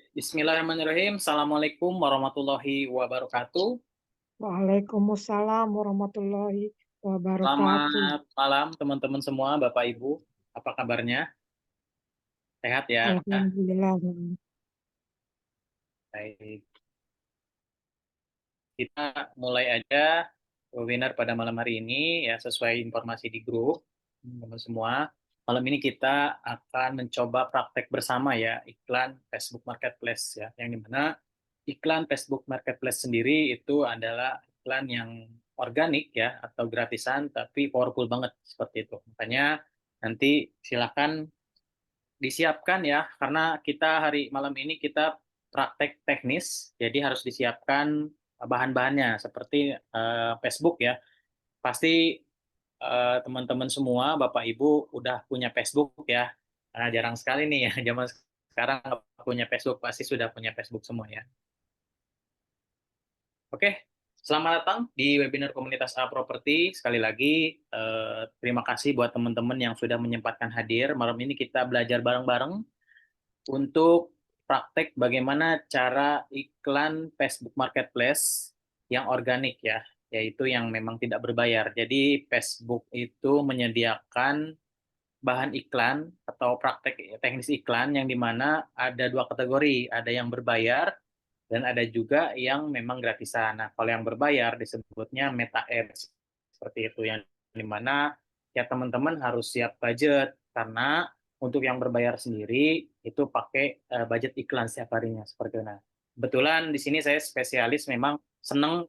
Bismillahirrahmanirrahim. Assalamualaikum warahmatullahi wabarakatuh. Waalaikumsalam warahmatullahi wabarakatuh. Selamat malam teman-teman semua, Bapak Ibu. Apa kabarnya? Sehat ya? Alhamdulillah. Baik. Kita mulai aja webinar pada malam hari ini ya sesuai informasi di grup teman-teman semua. Malam ini kita akan mencoba praktek bersama ya iklan Facebook Marketplace ya, yang dimana iklan Facebook Marketplace sendiri itu adalah iklan yang organik ya atau gratisan tapi powerful banget seperti itu. Makanya nanti silakan disiapkan ya karena kita hari malam ini kita praktek teknis jadi harus disiapkan bahan-bahannya seperti Facebook ya. Pasti teman-teman semua Bapak Ibu udah punya Facebook ya. Nah, jarang sekali nih ya zaman sekarang nggak punya Facebook, pasti sudah punya Facebook semua ya. Oke, selamat datang di webinar komunitas A Property. Sekali lagi, terima kasih buat teman-teman yang sudah menyempatkan hadir. Malam ini kita belajar bareng-bareng untuk praktek bagaimana cara iklan Facebook Marketplace yang organik ya, yaitu yang memang tidak berbayar. Jadi Facebook itu menyediakan bahan iklan atau praktek teknis iklan yang dimana ada dua kategori, ada yang berbayar dan ada juga yang memang gratisan. Nah, kalau yang berbayar disebutnya Meta Ads. Seperti itu yang dimana ya teman-teman harus siap budget karena untuk yang berbayar sendiri itu pakai budget iklan setiap harinya seperti itu. Nah, kebetulan di sini saya spesialis memang seneng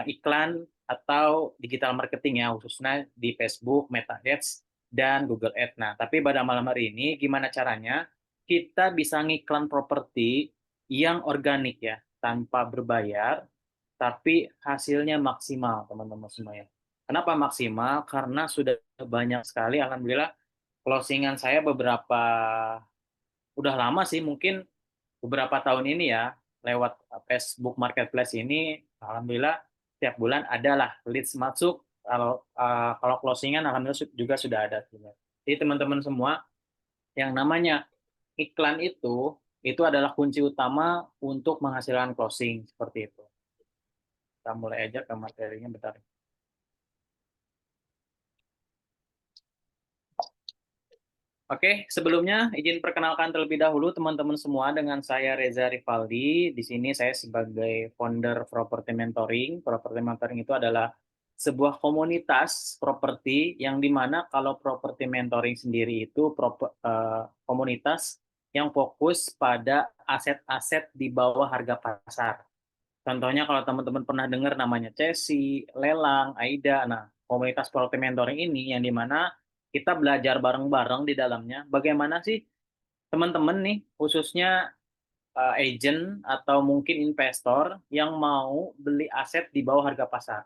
iklan atau digital marketing ya khususnya di Facebook, Meta Ads dan Google Ads. Nah, tapi pada malam hari ini gimana caranya kita bisa ngiklan properti yang organik ya, tanpa berbayar, tapi hasilnya maksimal, teman-teman semua ya. Kenapa maksimal? Karena sudah banyak sekali, alhamdulillah, closingan saya beberapa, udah lama sih, mungkin beberapa tahun ini ya, lewat Facebook Marketplace ini, alhamdulillah, tiap bulan adalah leads masuk, kalau closingan, alhamdulillah juga sudah ada. Jadi teman-teman semua, yang namanya iklan itu adalah kunci utama untuk menghasilkan closing seperti itu. Kita mulai aja ke materinya bentar. Oke, sebelumnya izin perkenalkan terlebih dahulu teman-teman semua dengan saya Reza Rivaldi. Di sini saya sebagai founder Property Mentoring. Property Mentoring itu adalah sebuah komunitas properti yang dimana kalau Property Mentoring sendiri itu komunitas yang fokus pada aset-aset di bawah harga pasar. Contohnya kalau teman-teman pernah dengar namanya Cesi, Lelang, Aida. Nah, komunitas Property Mentoring ini yang dimana kita belajar bareng-bareng di dalamnya bagaimana sih teman-teman nih khususnya agent atau mungkin investor yang mau beli aset di bawah harga pasar.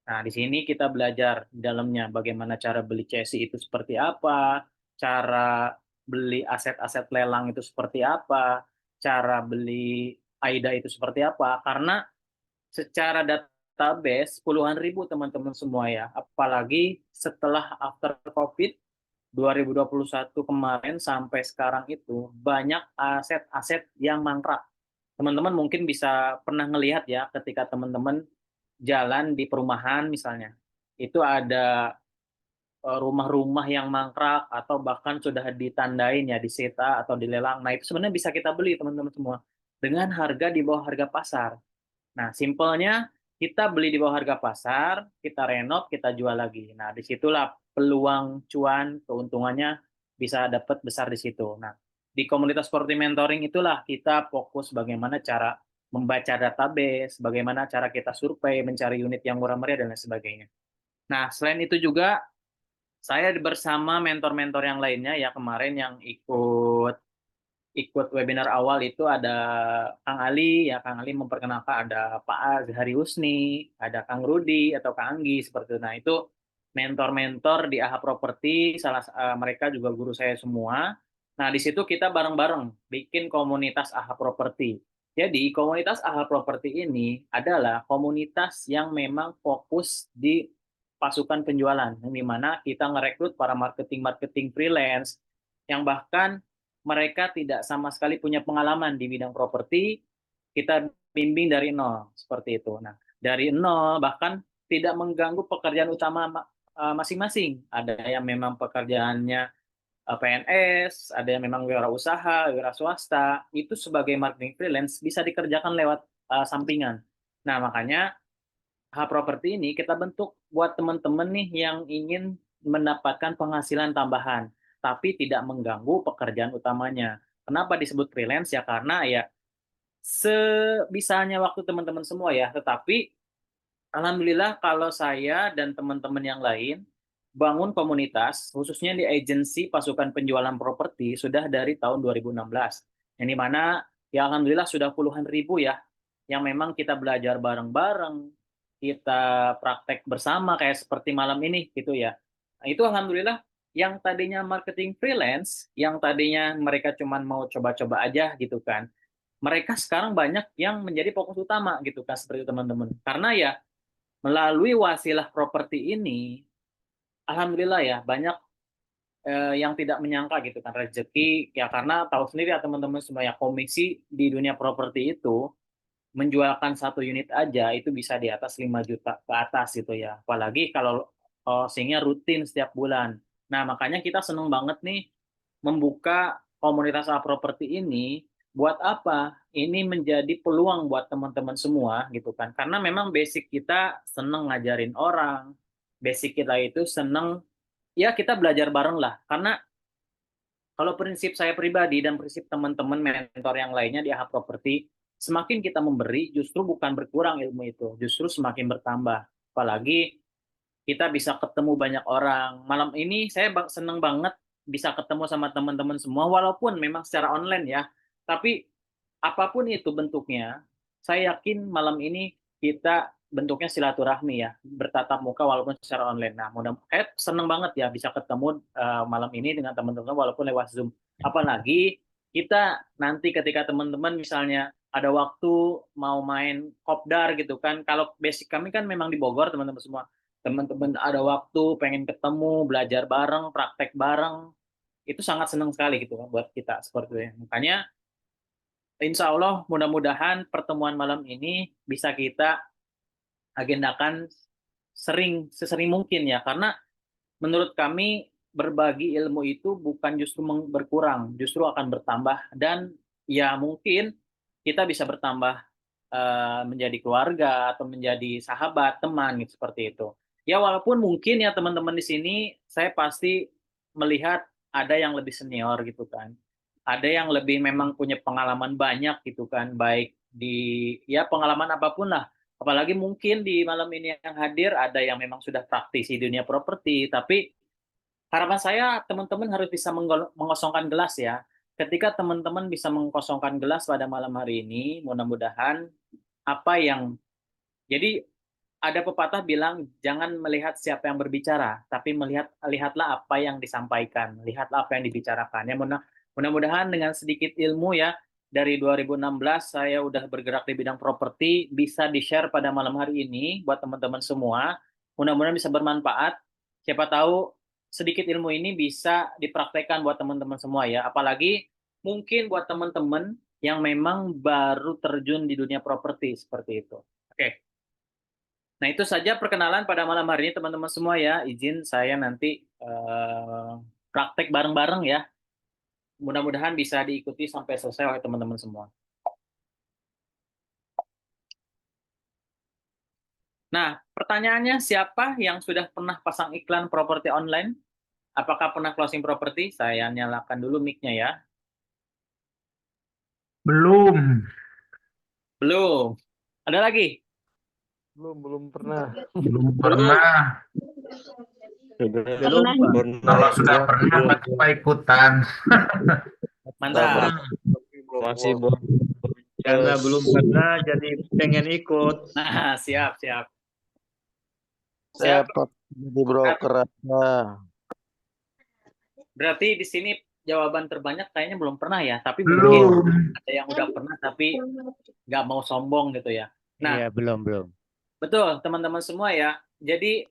Nah, di sini kita belajar di dalamnya bagaimana cara beli Cesi itu seperti apa, cara beli aset-aset lelang itu seperti apa, cara beli AIDA itu seperti apa. Karena secara database puluhan ribu teman-teman semua ya. Apalagi setelah after COVID 2021 kemarin sampai sekarang itu banyak aset-aset yang mangkrak. Teman-teman mungkin bisa pernah ngelihat ya ketika teman-teman jalan di perumahan misalnya. Itu ada rumah-rumah yang mangkrak atau bahkan sudah ditandain ya disita atau dilelang. Nah, itu sebenarnya bisa kita beli teman-teman semua dengan harga di bawah harga pasar. Nah, simpelnya kita beli di bawah harga pasar, kita renov, kita jual lagi. Nah, disitulah peluang cuan, keuntungannya bisa dapat besar di situ. Nah, di komunitas Property Mentoring itulah kita fokus bagaimana cara membaca database, bagaimana cara kita survei, mencari unit yang murah meriah, dan lain sebagainya. Nah, selain itu juga, saya bersama mentor-mentor yang lainnya ya kemarin yang ikut ikut webinar awal itu ada Kang Ali, ya Kang Ali memperkenalkan ada Pak Azhari Husni, ada Kang Rudi atau Kang Anggi seperti itu. Nah, itu mentor-mentor di AHA Property, mereka juga guru saya semua. Nah, di situ kita bareng-bareng bikin komunitas AHA Property. Jadi, komunitas AHA Property ini adalah komunitas yang memang fokus di pasukan penjualan, yang dimana kita ngerekrut para marketing-marketing freelance yang bahkan mereka tidak sama sekali punya pengalaman di bidang properti, kita bimbing dari nol seperti itu. Nah, dari nol bahkan tidak mengganggu pekerjaan utama masing-masing. Ada yang memang pekerjaannya PNS, ada yang memang wirausaha, wira swasta, itu sebagai marketing freelance bisa dikerjakan lewat sampingan. Nah, makanya properti ini kita bentuk buat teman-teman nih yang ingin mendapatkan penghasilan tambahan, tapi tidak mengganggu pekerjaan utamanya. Kenapa disebut freelance? Ya karena ya sebisanya waktu teman-teman semua ya, tetapi alhamdulillah kalau saya dan teman-teman yang lain bangun komunitas, khususnya di agensi pasukan penjualan properti sudah dari tahun 2016. Yang dimana ya alhamdulillah sudah puluhan ribu ya, yang memang kita belajar bareng-bareng, kita praktek bersama kayak seperti malam ini gitu ya. Nah, itu alhamdulillah yang tadinya marketing freelance, yang tadinya mereka cuma mau coba-coba aja gitu kan, mereka sekarang banyak yang menjadi fokus utama gitu kan seperti teman-teman. Karena ya melalui wasilah properti ini, alhamdulillah ya banyak yang tidak menyangka gitu kan rezeki ya karena tahu sendiri ya teman-teman semua ya komisi di dunia properti itu menjualkan satu unit aja itu bisa di atas 5 juta ke atas gitu ya. Apalagi kalau closing-nya rutin setiap bulan. Nah, makanya kita seneng banget nih membuka komunitas properti ini buat apa? Ini menjadi peluang buat teman-teman semua gitu kan. Karena memang basic kita seneng ngajarin orang, basic kita itu seneng ya kita belajar bareng lah. Karena kalau prinsip saya pribadi dan prinsip teman-teman mentor yang lainnya di AHA Property, semakin kita memberi, justru bukan berkurang ilmu itu, justru semakin bertambah. Apalagi kita bisa ketemu banyak orang. Malam ini saya seneng banget bisa ketemu sama teman-teman semua, walaupun memang secara online ya. Tapi apapun itu bentuknya, saya yakin malam ini kita bentuknya silaturahmi ya, bertatap muka walaupun secara online. Nah, saya seneng banget ya bisa ketemu malam ini dengan teman-teman walaupun lewat Zoom. Apalagi kita nanti ketika teman-teman misalnya ada waktu mau main kopdar gitu kan. Kalau basic kami kan memang di Bogor teman-teman semua. Teman-teman ada waktu pengen ketemu, belajar bareng, praktek bareng, itu sangat senang sekali gitu kan buat kita seperti itu ya. Makanya insya Allah mudah-mudahan pertemuan malam ini bisa kita agendakan sesering mungkin ya karena menurut kami berbagi ilmu itu bukan justru berkurang, justru akan bertambah dan ya mungkin kita bisa bertambah menjadi keluarga atau menjadi sahabat, teman gitu seperti itu. Ya walaupun mungkin ya teman-teman di sini saya pasti melihat ada yang lebih senior gitu kan. Ada yang lebih memang punya pengalaman banyak gitu kan, baik di ya pengalaman apapun lah. Apalagi mungkin di malam ini yang hadir ada yang memang sudah praktisi dunia properti, tapi harapan saya teman-teman harus bisa mengosongkan gelas ya. Ketika teman-teman bisa mengkosongkan gelas pada malam hari ini, mudah-mudahan apa yang jadi ada pepatah bilang jangan melihat siapa yang berbicara, tapi lihatlah apa yang disampaikan, lihatlah apa yang dibicarakan. Ya mudah-mudahan dengan sedikit ilmu ya dari 2016 saya udah bergerak di bidang properti bisa di-share pada malam hari ini buat teman-teman semua. Mudah-mudahan bisa bermanfaat. Siapa tahu sedikit ilmu ini bisa dipraktekkan buat teman-teman semua ya. Apalagi mungkin buat teman-teman yang memang baru terjun di dunia properti seperti itu. Oke. Nah, itu saja perkenalan pada malam hari ini teman-teman semua ya. Izin saya nanti praktek bareng-bareng ya. Mudah-mudahan bisa diikuti sampai selesai oleh teman-teman semua. Nah, pertanyaannya siapa yang sudah pernah pasang iklan properti online? Apakah pernah closing properti? Saya nyalakan dulu mic-nya ya. Belum. Belum. Ada lagi? Belum pernah. Belum pernah. Belum pernah. Kalau sudah pernah, kenapa ikutan? Mantap. Masih belum. Karena belum pernah, jadi pengen ikut. Nah, siap. Saya Siap. jadi broker aja. Berarti di sini jawaban terbanyak kayaknya belum pernah ya, tapi Belum. mungkin ada yang udah pernah tapi nggak mau sombong gitu ya. Nah, Iya, belum. betul teman-teman semua ya. Jadi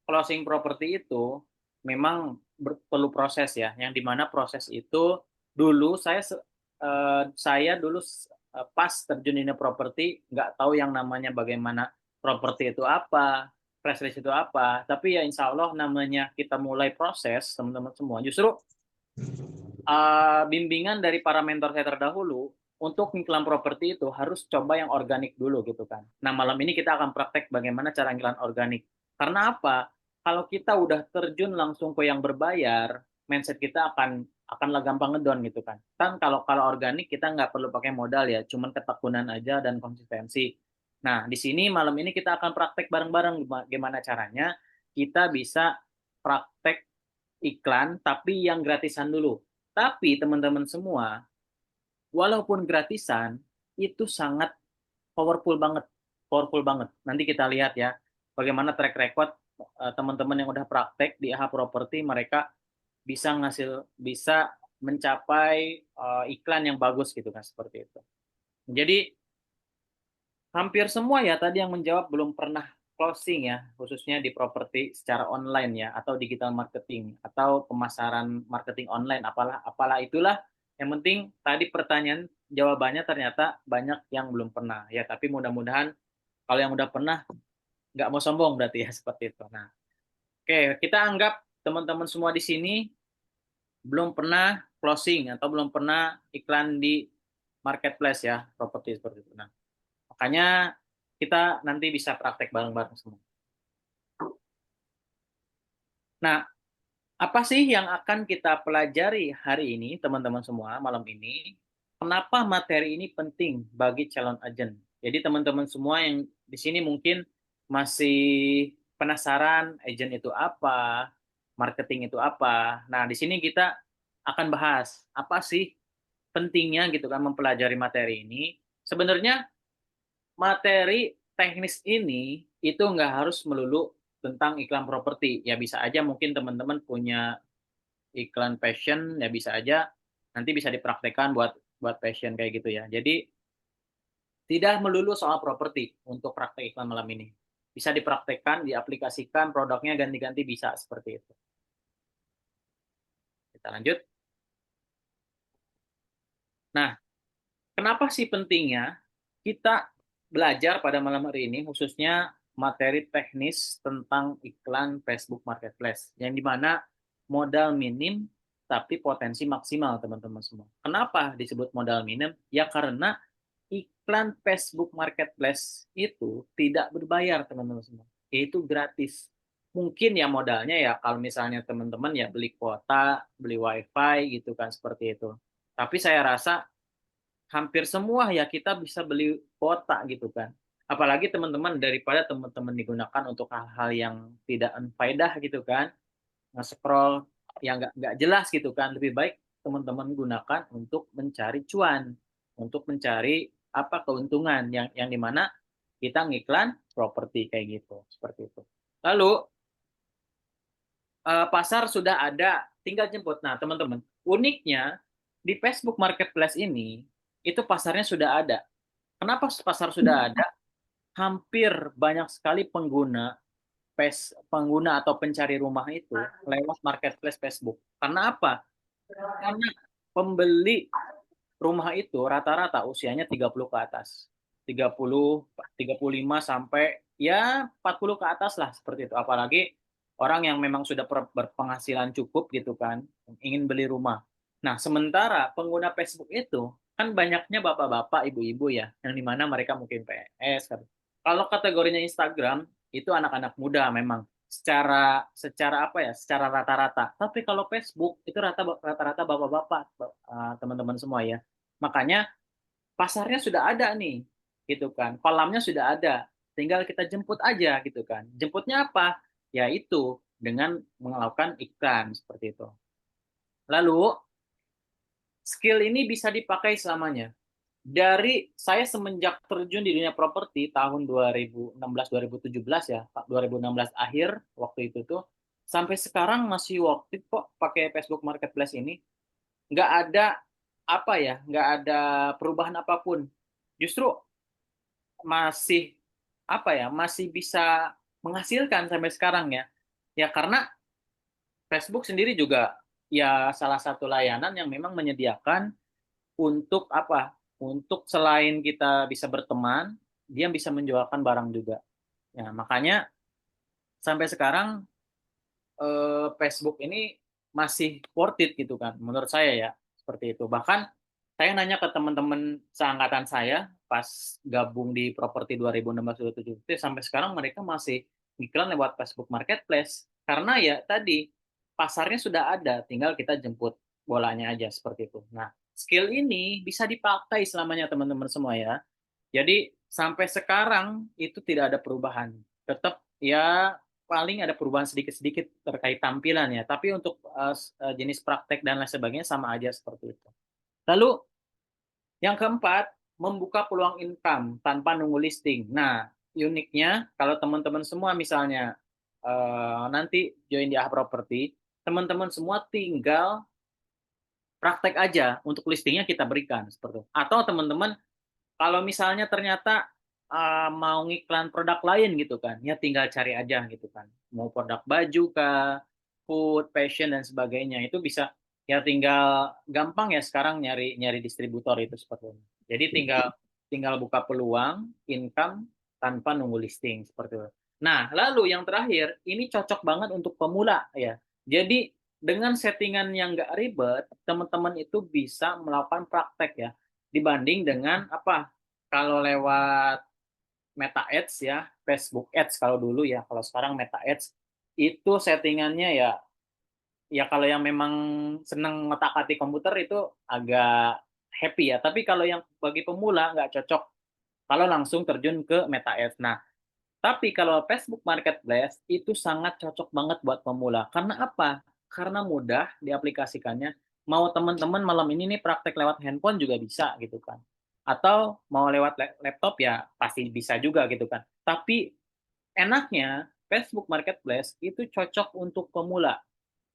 closing property itu memang perlu proses ya, yang dimana proses itu Dulu saya dulu pas terjun di dunia properti nggak tahu yang namanya bagaimana properti itu apa, press release itu apa. Tapi ya insya Allah namanya kita mulai proses teman-teman semua. Justru bimbingan dari para mentor saya terdahulu untuk iklan properti itu harus coba yang organik dulu gitu kan. Nah malam ini kita akan praktek bagaimana cara iklan organik. Karena apa? Kalau kita udah terjun langsung ke yang berbayar, mindset kita akanlah gampang ngedon gitu kan. Kan kalau organik kita nggak perlu pakai modal ya, cuman ketekunan aja dan konsistensi. Nah di sini malam ini kita akan praktek bareng-bareng gimana caranya kita bisa praktek iklan tapi yang gratisan dulu. Tapi teman-teman semua, walaupun gratisan, itu sangat powerful banget. Nanti kita lihat ya, bagaimana track record teman-teman yang udah praktek di AHA Property, mereka bisa mencapai iklan yang bagus gitu kan, seperti itu. Jadi hampir semua ya tadi yang menjawab belum pernah closing ya, khususnya di properti secara online ya, atau digital marketing, atau pemasaran marketing online, apalah itulah. Yang penting tadi pertanyaan jawabannya ternyata banyak yang belum pernah ya, tapi mudah-mudahan kalau yang udah pernah nggak mau sombong berarti ya seperti itu. Nah, oke, kita anggap teman-teman semua di sini belum pernah closing atau belum pernah iklan di marketplace ya, properti seperti itu. Nah, makanya kita nanti bisa praktek bareng-bareng semua. Nah, apa sih yang akan kita pelajari hari ini, teman-teman semua, malam ini? Kenapa materi ini penting bagi calon agen? Jadi teman-teman semua yang di sini mungkin masih penasaran agen itu apa, marketing itu apa. Nah, di sini kita akan bahas apa sih pentingnya gitu kan mempelajari materi ini. Sebenarnya materi teknis ini itu nggak harus melulu tentang iklan properti. Ya bisa aja mungkin teman-teman punya iklan passion, ya bisa aja nanti bisa dipraktekkan buat buat passion kayak gitu ya. Jadi tidak melulu soal properti untuk praktek iklan malam ini. Bisa dipraktekkan, diaplikasikan, produknya ganti-ganti bisa seperti itu. Kita lanjut. Nah, kenapa sih pentingnya kita belajar pada malam hari ini, khususnya materi teknis tentang iklan Facebook Marketplace, yang dimana modal minim tapi potensi maksimal, teman-teman semua. Kenapa disebut modal minim? Ya karena iklan Facebook Marketplace itu tidak berbayar, teman-teman semua. Itu gratis. Mungkin ya modalnya ya kalau misalnya teman-teman ya beli kuota, beli wifi gitu kan, seperti itu. Tapi saya rasa hampir semua ya kita bisa beli kuota gitu kan. Apalagi teman-teman daripada teman-teman digunakan untuk hal-hal yang tidak unfaedah gitu kan, nge-scroll yang nggak jelas gitu kan. Lebih baik teman-teman gunakan untuk mencari cuan, untuk mencari apa keuntungan yang dimana kita ngiklan properti kayak gitu, seperti itu. Lalu pasar sudah ada, tinggal jemput. Nah teman-teman, uniknya di Facebook Marketplace ini itu pasarnya sudah ada. Kenapa pasar sudah ada? Hampir banyak sekali pengguna atau pencari rumah itu lewat marketplace Facebook. Karena apa? Karena pembeli rumah itu rata-rata usianya 30 ke atas. 35 sampai ya 40 ke atas lah seperti itu. Apalagi orang yang memang sudah berpenghasilan cukup gitu kan, ingin beli rumah. Nah, sementara pengguna Facebook itu kan banyaknya bapak-bapak, ibu-ibu ya, yang dimana mereka mungkin PS. Kan. Kalau kategorinya Instagram itu anak-anak muda memang secara apa ya, secara rata-rata. Tapi kalau Facebook itu rata-rata bapak-bapak, teman-teman semua ya. Makanya pasarnya sudah ada nih, gitu kan. Kolamnya sudah ada, tinggal kita jemput aja gitu kan. Jemputnya apa? Yaitu dengan melakukan iklan seperti itu. Lalu skill ini bisa dipakai selamanya. Dari saya semenjak terjun di dunia properti tahun 2016-2017 ya, 2016 akhir waktu itu tuh, sampai sekarang masih worth it kok pakai Facebook Marketplace ini. Nggak ada apa ya, nggak ada perubahan apapun. Justru masih apa ya, masih bisa menghasilkan sampai sekarang ya. Ya karena Facebook sendiri juga ya salah satu layanan yang memang menyediakan untuk apa? Untuk selain kita bisa berteman, dia bisa menjualkan barang juga. Ya, makanya sampai sekarang Facebook ini masih worth it gitu kan, menurut saya ya, seperti itu. Bahkan saya nanya ke teman-teman seangkatan saya pas gabung di Properti 2016-2017 sampai sekarang mereka masih iklan lewat Facebook Marketplace karena ya tadi pasarnya sudah ada, tinggal kita jemput bolanya aja seperti itu. Nah, skill ini bisa dipakai selamanya teman-teman semua ya. Jadi sampai sekarang itu tidak ada perubahan. Tetap ya paling ada perubahan sedikit-sedikit terkait tampilan ya, tapi untuk jenis praktek dan lain sebagainya sama aja seperti itu. Lalu yang keempat, membuka peluang income tanpa nunggu listing. Nah, uniknya kalau teman-teman semua misalnya nanti join di AHA Property, teman-teman semua tinggal praktek aja untuk listingnya kita berikan seperti itu. Atau teman-teman kalau misalnya ternyata mau ngiklan produk lain gitu kan, ya tinggal cari aja gitu kan. Mau produk baju kah, food, fashion dan sebagainya itu bisa ya tinggal gampang ya sekarang nyari nyari distributor itu seperti itu. Jadi tinggal tinggal buka peluang income tanpa nunggu listing seperti itu. Nah, lalu yang terakhir ini cocok banget untuk pemula ya. Jadi dengan settingan yang nggak ribet, teman-teman itu bisa melakukan praktek ya dibanding dengan apa kalau lewat Meta Ads ya, Facebook Ads kalau dulu ya, kalau sekarang Meta Ads itu settingannya ya, ya kalau yang memang seneng ngotak-atik komputer itu agak happy ya. Tapi kalau yang bagi pemula nggak cocok kalau langsung terjun ke Meta Ads. Nah, tapi kalau Facebook Marketplace itu sangat cocok banget buat pemula. Karena apa? Karena mudah diaplikasikannya. Mau teman-teman malam ini nih praktek lewat handphone juga bisa gitu kan. Atau mau lewat laptop ya pasti bisa juga gitu kan. Tapi enaknya Facebook Marketplace itu cocok untuk pemula.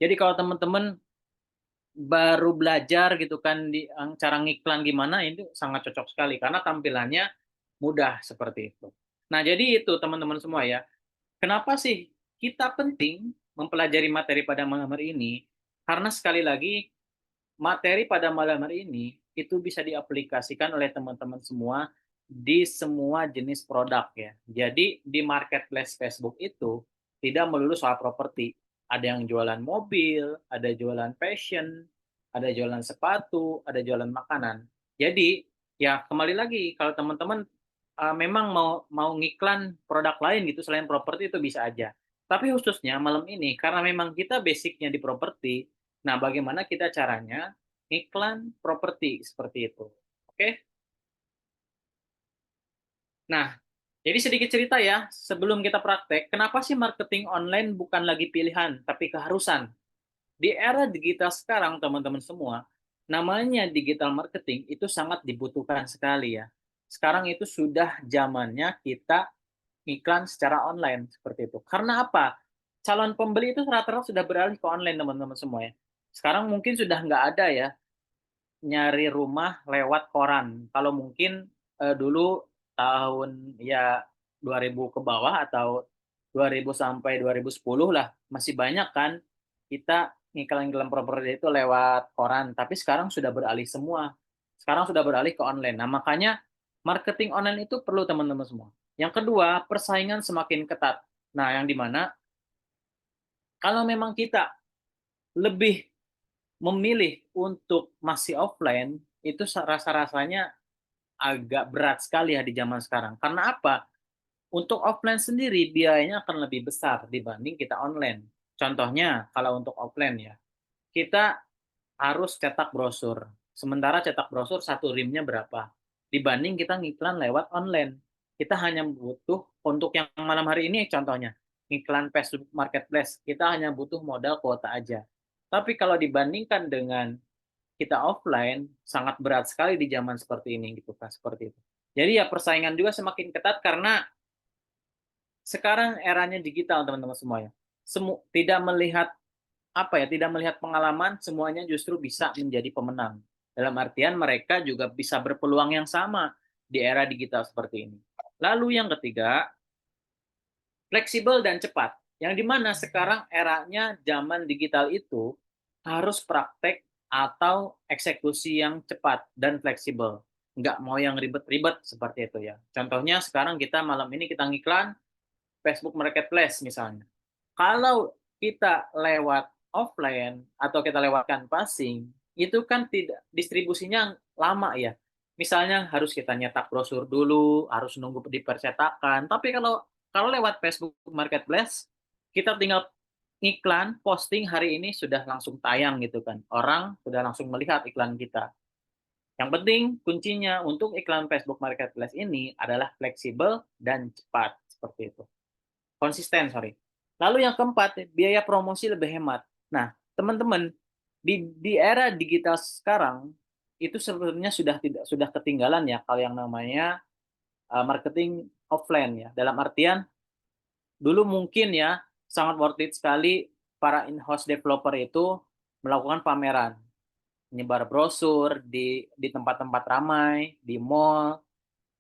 Jadi kalau teman-teman baru belajar gitu kan di cara ngiklan gimana itu sangat cocok sekali karena tampilannya mudah seperti itu. Nah, jadi itu teman-teman semua ya. Kenapa sih kita penting mempelajari materi pada malam hari ini? Karena sekali lagi materi pada malam hari ini itu bisa diaplikasikan oleh teman-teman semua di semua jenis produk ya. Jadi di marketplace Facebook itu tidak melulu soal properti. Ada yang jualan mobil, ada jualan fashion, ada jualan sepatu, ada jualan makanan. Jadi ya kembali lagi kalau teman-teman memang mau ngiklan produk lain gitu selain properti itu bisa aja. Tapi khususnya malam ini karena memang kita basicnya di properti, nah bagaimana kita caranya iklan properti seperti itu. Oke? Nah, jadi sedikit cerita ya sebelum kita praktek, kenapa sih marketing online bukan lagi pilihan tapi keharusan? Di era digital sekarang teman-teman semua, namanya digital marketing itu sangat dibutuhkan sekali ya. Sekarang itu sudah zamannya kita iklan secara online seperti itu. Karena apa? Calon pembeli itu rata-rata sudah beralih ke online teman-teman semua ya. Sekarang mungkin sudah nggak ada ya nyari rumah lewat koran. Kalau mungkin dulu tahun ya 2000 ke bawah atau 2000 sampai 2010 lah masih banyak kan kita ngiklan-ngiklan properti itu lewat koran. Tapi sekarang sudah beralih semua. Sekarang sudah beralih ke online. Nah makanya marketing online itu perlu teman-teman semua. Yang kedua, persaingan semakin ketat. Nah yang dimana kalau memang kita lebih memilih untuk masih offline itu rasa-rasanya agak berat sekali ya di zaman sekarang. Karena apa? Untuk offline sendiri biayanya akan lebih besar dibanding kita online. Contohnya kalau untuk offline ya, kita harus cetak brosur. Sementara cetak brosur satu rimnya berapa? Dibanding kita ngiklan lewat online. Kita hanya butuh untuk yang malam hari ini contohnya, ngiklan Facebook Marketplace, kita hanya butuh modal kuota aja. Tapi kalau dibandingkan dengan kita offline, sangat berat sekali di zaman seperti ini gitu kan, seperti itu. Jadi ya persaingan juga semakin ketat karena sekarang eranya digital teman-teman semuanya. Tidak melihat apa ya, tidak melihat pengalaman, semuanya justru bisa menjadi pemenang. Dalam artian mereka juga bisa berpeluang yang sama di era digital seperti ini. Lalu yang ketiga, fleksibel dan cepat. Yang dimana sekarang eranya zaman digital itu harus praktek atau eksekusi yang cepat dan fleksibel. Nggak mau yang ribet-ribet seperti itu ya. Contohnya sekarang kita malam ini kita ngiklan Facebook Marketplace misalnya. Kalau kita lewat offline atau kita lewat canvassing, itu kan tidak distribusinya lama ya. Misalnya harus kita nyetak brosur dulu, harus nunggu dipercetakan. Tapi kalau kalau lewat Facebook Marketplace, kita tinggal iklan, posting hari ini sudah langsung tayang gitu kan. Orang sudah langsung melihat iklan kita. Yang penting kuncinya untuk iklan Facebook Marketplace ini adalah fleksibel dan cepat seperti itu. Konsisten, sorry. Lalu yang keempat, biaya promosi lebih hemat. Nah, teman-teman, di era digital sekarang itu sebenarnya sudah ketinggalan ya kalau yang namanya marketing offline ya. Dalam artian dulu mungkin ya sangat worth it sekali para in-house developer itu melakukan pameran, menyebar brosur di tempat-tempat ramai, di mall,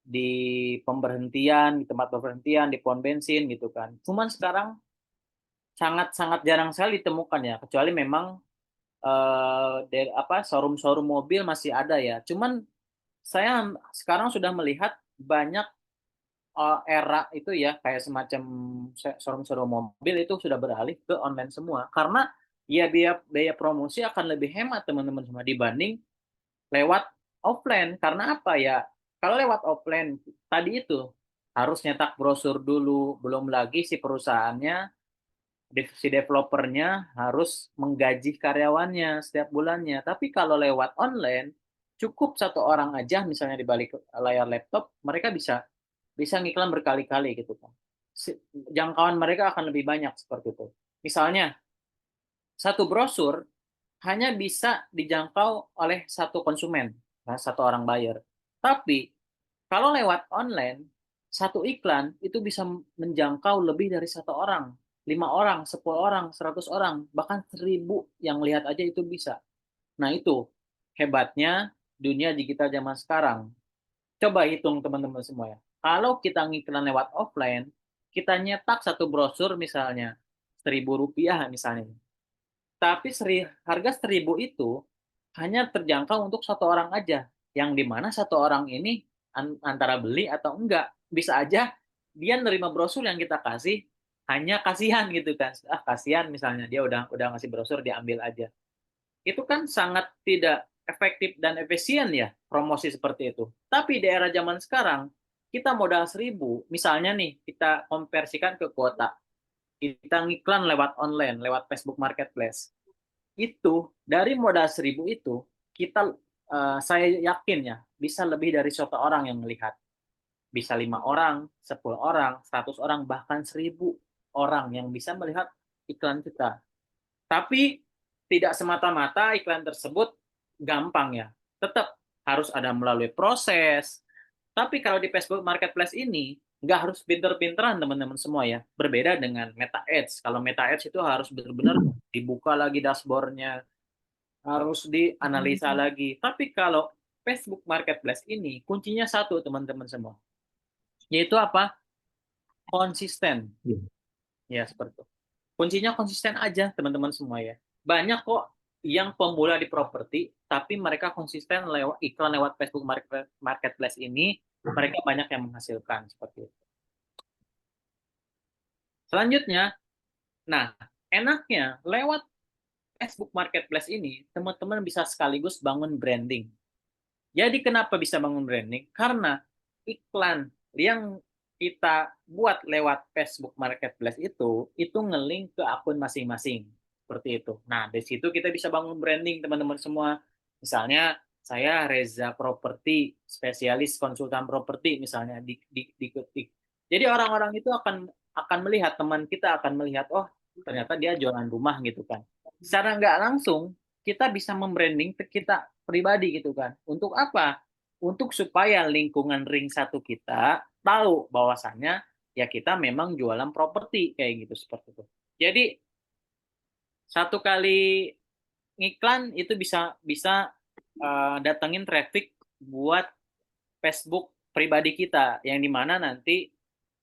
di pemberhentian, di tempat pemberhentian, di pom bensin gitu kan. Cuman sekarang sangat-sangat jarang sekali ditemukan ya, kecuali memang showroom-showroom mobil masih ada ya. Cuman saya sekarang sudah melihat banyak era itu ya kayak semacam showroom-showroom mobil itu sudah beralih ke online semua karena ya biaya biaya promosi akan lebih hemat teman-teman semua dibanding lewat offline. Karena apa ya? Kalau lewat offline tadi itu harus nyetak brosur dulu, belum lagi si perusahaannya, si developernya harus menggaji karyawannya setiap bulannya. Tapi kalau lewat online, cukup satu orang aja misalnya di balik layar laptop, mereka bisa bisa ngiklan berkali-kali gitu kan. Jangkauan mereka akan lebih banyak seperti itu. Misalnya, satu brosur hanya bisa dijangkau oleh satu konsumen, satu orang buyer. Tapi kalau lewat online, satu iklan itu bisa menjangkau lebih dari satu orang, 5 orang, 10 orang, 100 orang, bahkan 1000 yang lihat aja itu bisa. Nah itu hebatnya dunia digital zaman sekarang. Coba hitung teman-teman semua ya. Kalau kita ngiklan lewat offline, kita nyetak satu brosur misalnya Rp1.000 misalnya. Tapi harga 1.000 itu hanya terjangkau untuk satu orang aja. Yang dimana satu orang ini antara beli atau enggak. Bisa aja dia nerima brosur yang kita kasih hanya kasihan gitu kan. Ah kasihan misalnya dia udah ngasih brosur diambil aja. Itu kan sangat tidak efektif dan efisien ya promosi seperti itu. Tapi di era zaman sekarang kita modal 1.000, misalnya nih kita konversikan ke kuota, kita ngiklan lewat online, lewat Facebook Marketplace. Itu dari modal 1.000 itu kita saya yakin ya bisa lebih dari 1 orang yang melihat. Bisa 5 orang, 10 orang, 100 orang, bahkan 1.000 orang yang bisa melihat iklan kita. Tapi tidak semata-mata iklan tersebut gampang ya. Tetap harus ada melalui proses. Tapi kalau di Facebook Marketplace ini, nggak harus pinter-pinteran teman-teman semua ya. Berbeda dengan Meta Ads. Kalau Meta Ads itu harus benar-benar dibuka lagi dashboard-nya, harus dianalisa lagi. Tapi kalau Facebook Marketplace ini, kuncinya satu teman-teman semua. Yaitu apa? Konsisten. Ya, seperti itu. Kuncinya konsisten aja teman-teman semua ya. Banyak kok yang pemula di properti, tapi mereka konsisten lewat iklan lewat Facebook Marketplace ini, mereka banyak yang menghasilkan seperti itu. Selanjutnya, nah enaknya lewat Facebook Marketplace ini, teman-teman bisa sekaligus bangun branding. Jadi kenapa bisa bangun branding? Karena iklan yang kita buat lewat Facebook Marketplace itu nge-link ke akun masing-masing. Seperti itu. Nah, dari situ kita bisa bangun branding, teman-teman semua. Misalnya, saya Reza Properti, spesialis konsultan properti, misalnya. Jadi orang-orang itu akan melihat, teman kita akan melihat, oh, ternyata dia jualan rumah gitu kan. Secara nggak langsung, kita bisa membranding kita pribadi gitu kan. Untuk apa? Untuk supaya lingkungan ring satu kita tahu bahwasannya ya kita memang jualan properti kayak gitu seperti itu. Jadi satu kali ngiklan itu bisa bisa datengin traffic buat Facebook pribadi kita yang dimana nanti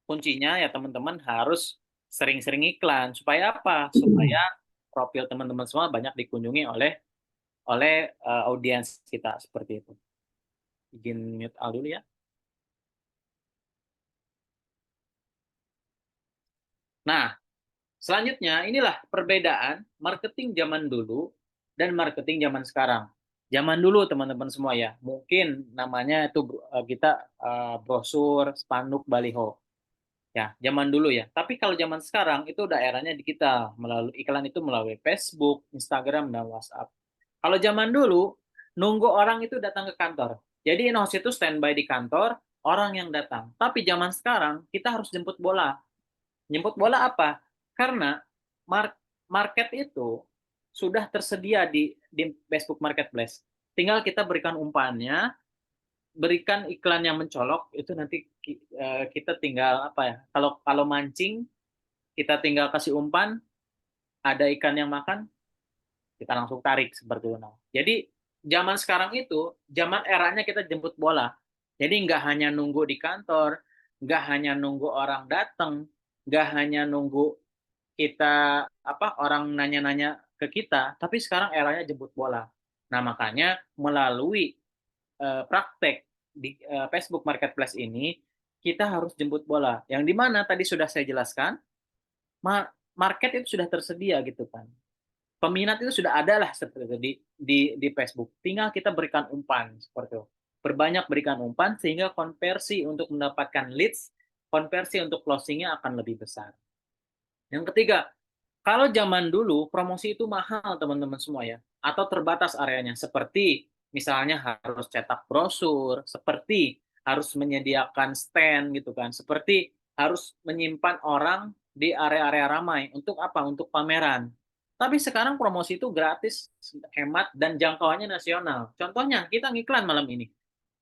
kuncinya ya teman-teman harus sering-sering iklan supaya apa? Supaya profil teman-teman semua banyak dikunjungi oleh audiens kita seperti itu. Izin mute Al dulu ya. Nah, selanjutnya inilah perbedaan marketing zaman dulu dan marketing zaman sekarang. Zaman dulu teman-teman semua ya, mungkin namanya itu kita brosur, spanduk, baliho. Ya, zaman dulu ya. Tapi kalau zaman sekarang itu udah eranya digital, melalui iklan itu melalui Facebook, Instagram, dan WhatsApp. Kalau zaman dulu nunggu orang itu datang ke kantor. Jadi in-house itu standby di kantor, orang yang datang. Tapi zaman sekarang kita harus jemput bola. Jemput bola apa? Karena market itu sudah tersedia di Facebook Marketplace. Tinggal kita berikan umpannya, berikan iklan yang mencolok, itu nanti kita tinggal apa ya? Kalau mancing, kita tinggal kasih umpan, ada ikan yang makan, kita langsung tarik seperti itu. Jadi zaman sekarang itu zaman eranya kita jemput bola. Jadi nggak hanya nunggu di kantor, nggak hanya nunggu orang datang, nggak hanya nunggu kita orang nanya-nanya ke kita, tapi sekarang eranya jemput bola. Nah, makanya melalui praktek di Facebook Marketplace ini kita harus jemput bola. Yang dimana tadi sudah saya jelaskan, market itu sudah tersedia gitu kan. Peminat itu sudah ada lah seperti itu di Facebook. Tinggal kita berikan umpan seperti itu. Perbanyak berikan umpan sehingga konversi untuk mendapatkan leads, konversi untuk closingnya akan lebih besar. Yang ketiga, kalau zaman dulu promosi itu mahal teman-teman semua ya, atau terbatas areanya, seperti misalnya harus cetak brosur, seperti harus menyediakan stand gitu kan, seperti harus menyimpan orang di area-area ramai untuk apa? Untuk pameran. Tapi sekarang promosi itu gratis, hemat, dan jangkauannya nasional. Contohnya kita ngiklan malam ini.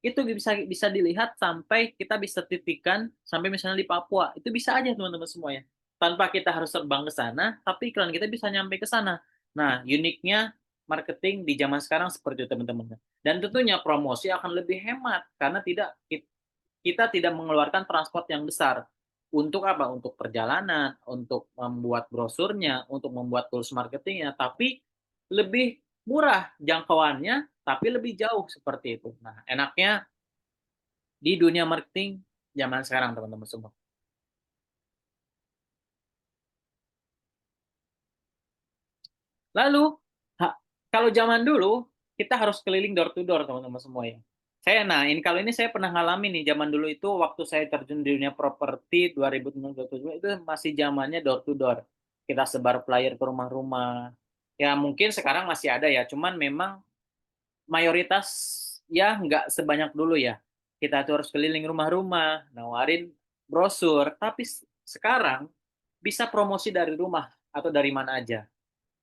Itu bisa dilihat sampai kita bisa titikan sampai misalnya di Papua. Itu bisa aja teman-teman semua ya, tanpa kita harus terbang ke sana, tapi iklan kita bisa nyampe ke sana. Nah, uniknya marketing di zaman sekarang seperti itu teman-teman. Dan tentunya promosi akan lebih hemat karena kita tidak mengeluarkan transport yang besar. Untuk apa? Untuk perjalanan, untuk membuat brosurnya, untuk membuat tools marketingnya, tapi lebih murah jangkauannya, tapi lebih jauh seperti itu. Nah, enaknya di dunia marketing zaman sekarang teman-teman semua. Lalu, kalau zaman dulu, kita harus keliling door to door, teman-teman semua ya. Kalau ini saya pernah ngalamin nih, zaman dulu itu waktu saya terjun di dunia properti 2007 itu masih zamannya door to door. Kita sebar flyer ke rumah-rumah. Ya mungkin sekarang masih ada ya, cuman memang mayoritas ya nggak sebanyak dulu ya. Kita tuh harus keliling rumah-rumah, nawarin brosur, tapi sekarang bisa promosi dari rumah atau dari mana aja.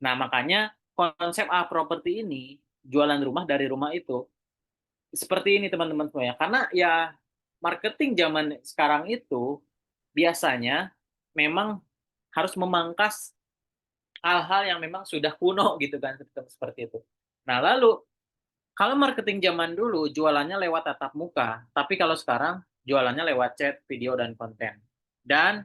Nah, makanya konsep properti ini, jualan rumah dari rumah itu, seperti ini teman-teman semua ya. Karena ya marketing zaman sekarang itu biasanya memang harus memangkas hal-hal yang memang sudah kuno gitu kan, seperti itu. Nah, lalu kalau marketing zaman dulu jualannya lewat tatap muka, tapi kalau sekarang jualannya lewat chat, video, dan konten. Dan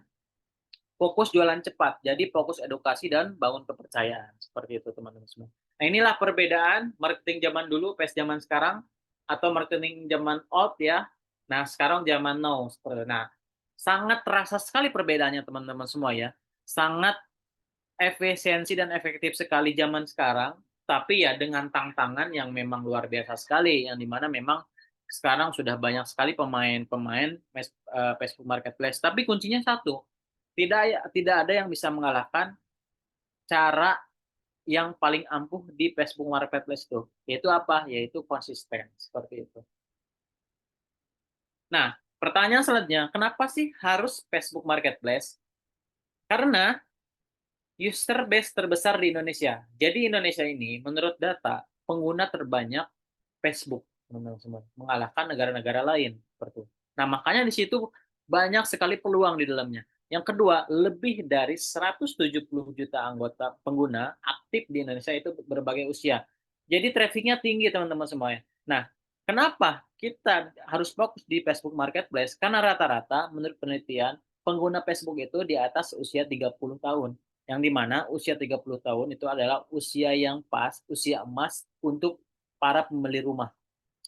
fokus jualan cepat, jadi fokus edukasi dan bangun kepercayaan. Seperti itu teman-teman semua. Nah, inilah perbedaan marketing zaman dulu, PS zaman sekarang, atau marketing zaman old ya. Nah, sekarang zaman now. Nah, sangat terasa sekali perbedaannya teman-teman semua ya. Sangat efisiensi dan efektif sekali zaman sekarang, tapi ya dengan tantangan yang memang luar biasa sekali, yang dimana memang sekarang sudah banyak sekali pemain-pemain Facebook Marketplace. Tapi kuncinya satu, tidak ada yang bisa mengalahkan cara yang paling ampuh di Facebook Marketplace itu. Yaitu apa? Yaitu konsisten. Seperti itu. Nah, pertanyaan selanjutnya, kenapa sih harus Facebook Marketplace? Karena user base terbesar di Indonesia. Jadi Indonesia ini, menurut data, pengguna terbanyak Facebook, teman-teman semua, mengalahkan negara-negara lain. Seperti itu. Nah, makanya di situ banyak sekali peluang di dalamnya. Yang kedua, lebih dari 170 juta anggota pengguna aktif di Indonesia itu berbagai usia. Jadi trafficnya tinggi teman-teman semuanya. Nah, kenapa kita harus fokus di Facebook Marketplace? Karena rata-rata menurut penelitian, pengguna Facebook itu di atas usia 30 tahun. yang dimana usia 30 tahun itu adalah usia yang pas, usia emas untuk para pembeli rumah.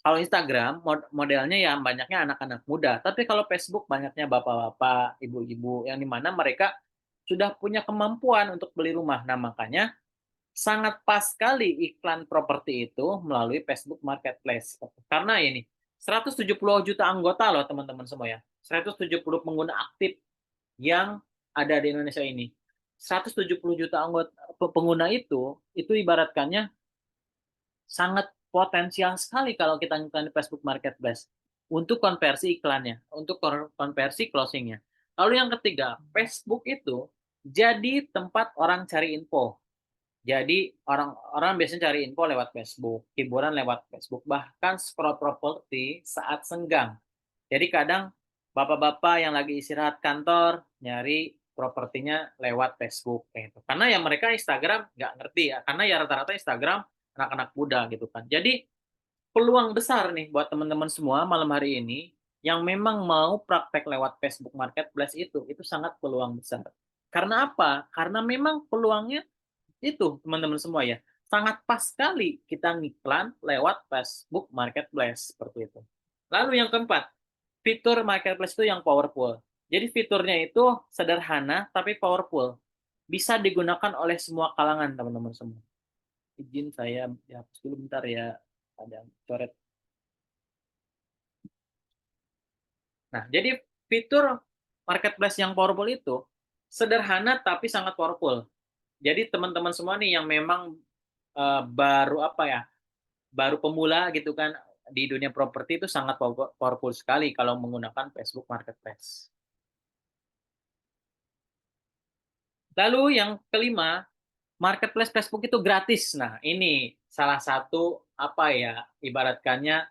Kalau Instagram modelnya ya banyaknya anak-anak muda, tapi kalau Facebook banyaknya bapak-bapak, ibu-ibu yang dimana mereka sudah punya kemampuan untuk beli rumah. Nah, makanya sangat pas sekali iklan properti itu melalui Facebook Marketplace. Karena ini 170 juta anggota loh teman-teman semua ya. 170 pengguna aktif yang ada di Indonesia ini. 170 juta anggota pengguna itu ibaratkannya sangat potensial sekali kalau kita ngiklan di Facebook Marketplace untuk konversi iklannya, untuk konversi closingnya. Lalu yang ketiga, Facebook itu jadi tempat orang cari info. Jadi orang biasanya cari info lewat Facebook, hiburan lewat Facebook, bahkan scroll properti saat senggang. Jadi kadang bapak-bapak yang lagi istirahat kantor nyari propertinya lewat Facebook gitu. Karena ya mereka Instagram nggak ngerti ya, karena ya rata-rata Instagram anak-anak muda gitu kan. Jadi peluang besar nih buat teman-teman semua malam hari ini yang memang mau praktek lewat Facebook Marketplace itu sangat peluang besar. Karena apa? Karena memang peluangnya itu teman-teman semua ya sangat pas sekali kita ngiklan lewat Facebook Marketplace seperti itu. Lalu yang keempat, fitur Marketplace itu yang powerful. Jadi fiturnya itu sederhana tapi powerful. Bisa digunakan oleh semua kalangan teman-teman semua. Izin saya hapus dulu bentar ya, ada coret. Nah, jadi fitur Marketplace yang powerful itu sederhana tapi sangat powerful. Jadi teman-teman semua nih yang memang baru apa ya, baru pemula gitu kan di dunia properti itu sangat powerful sekali kalau menggunakan Facebook Marketplace. Lalu yang kelima, Marketplace Facebook itu gratis. Nah, ini salah satu apa ya, ibaratkannya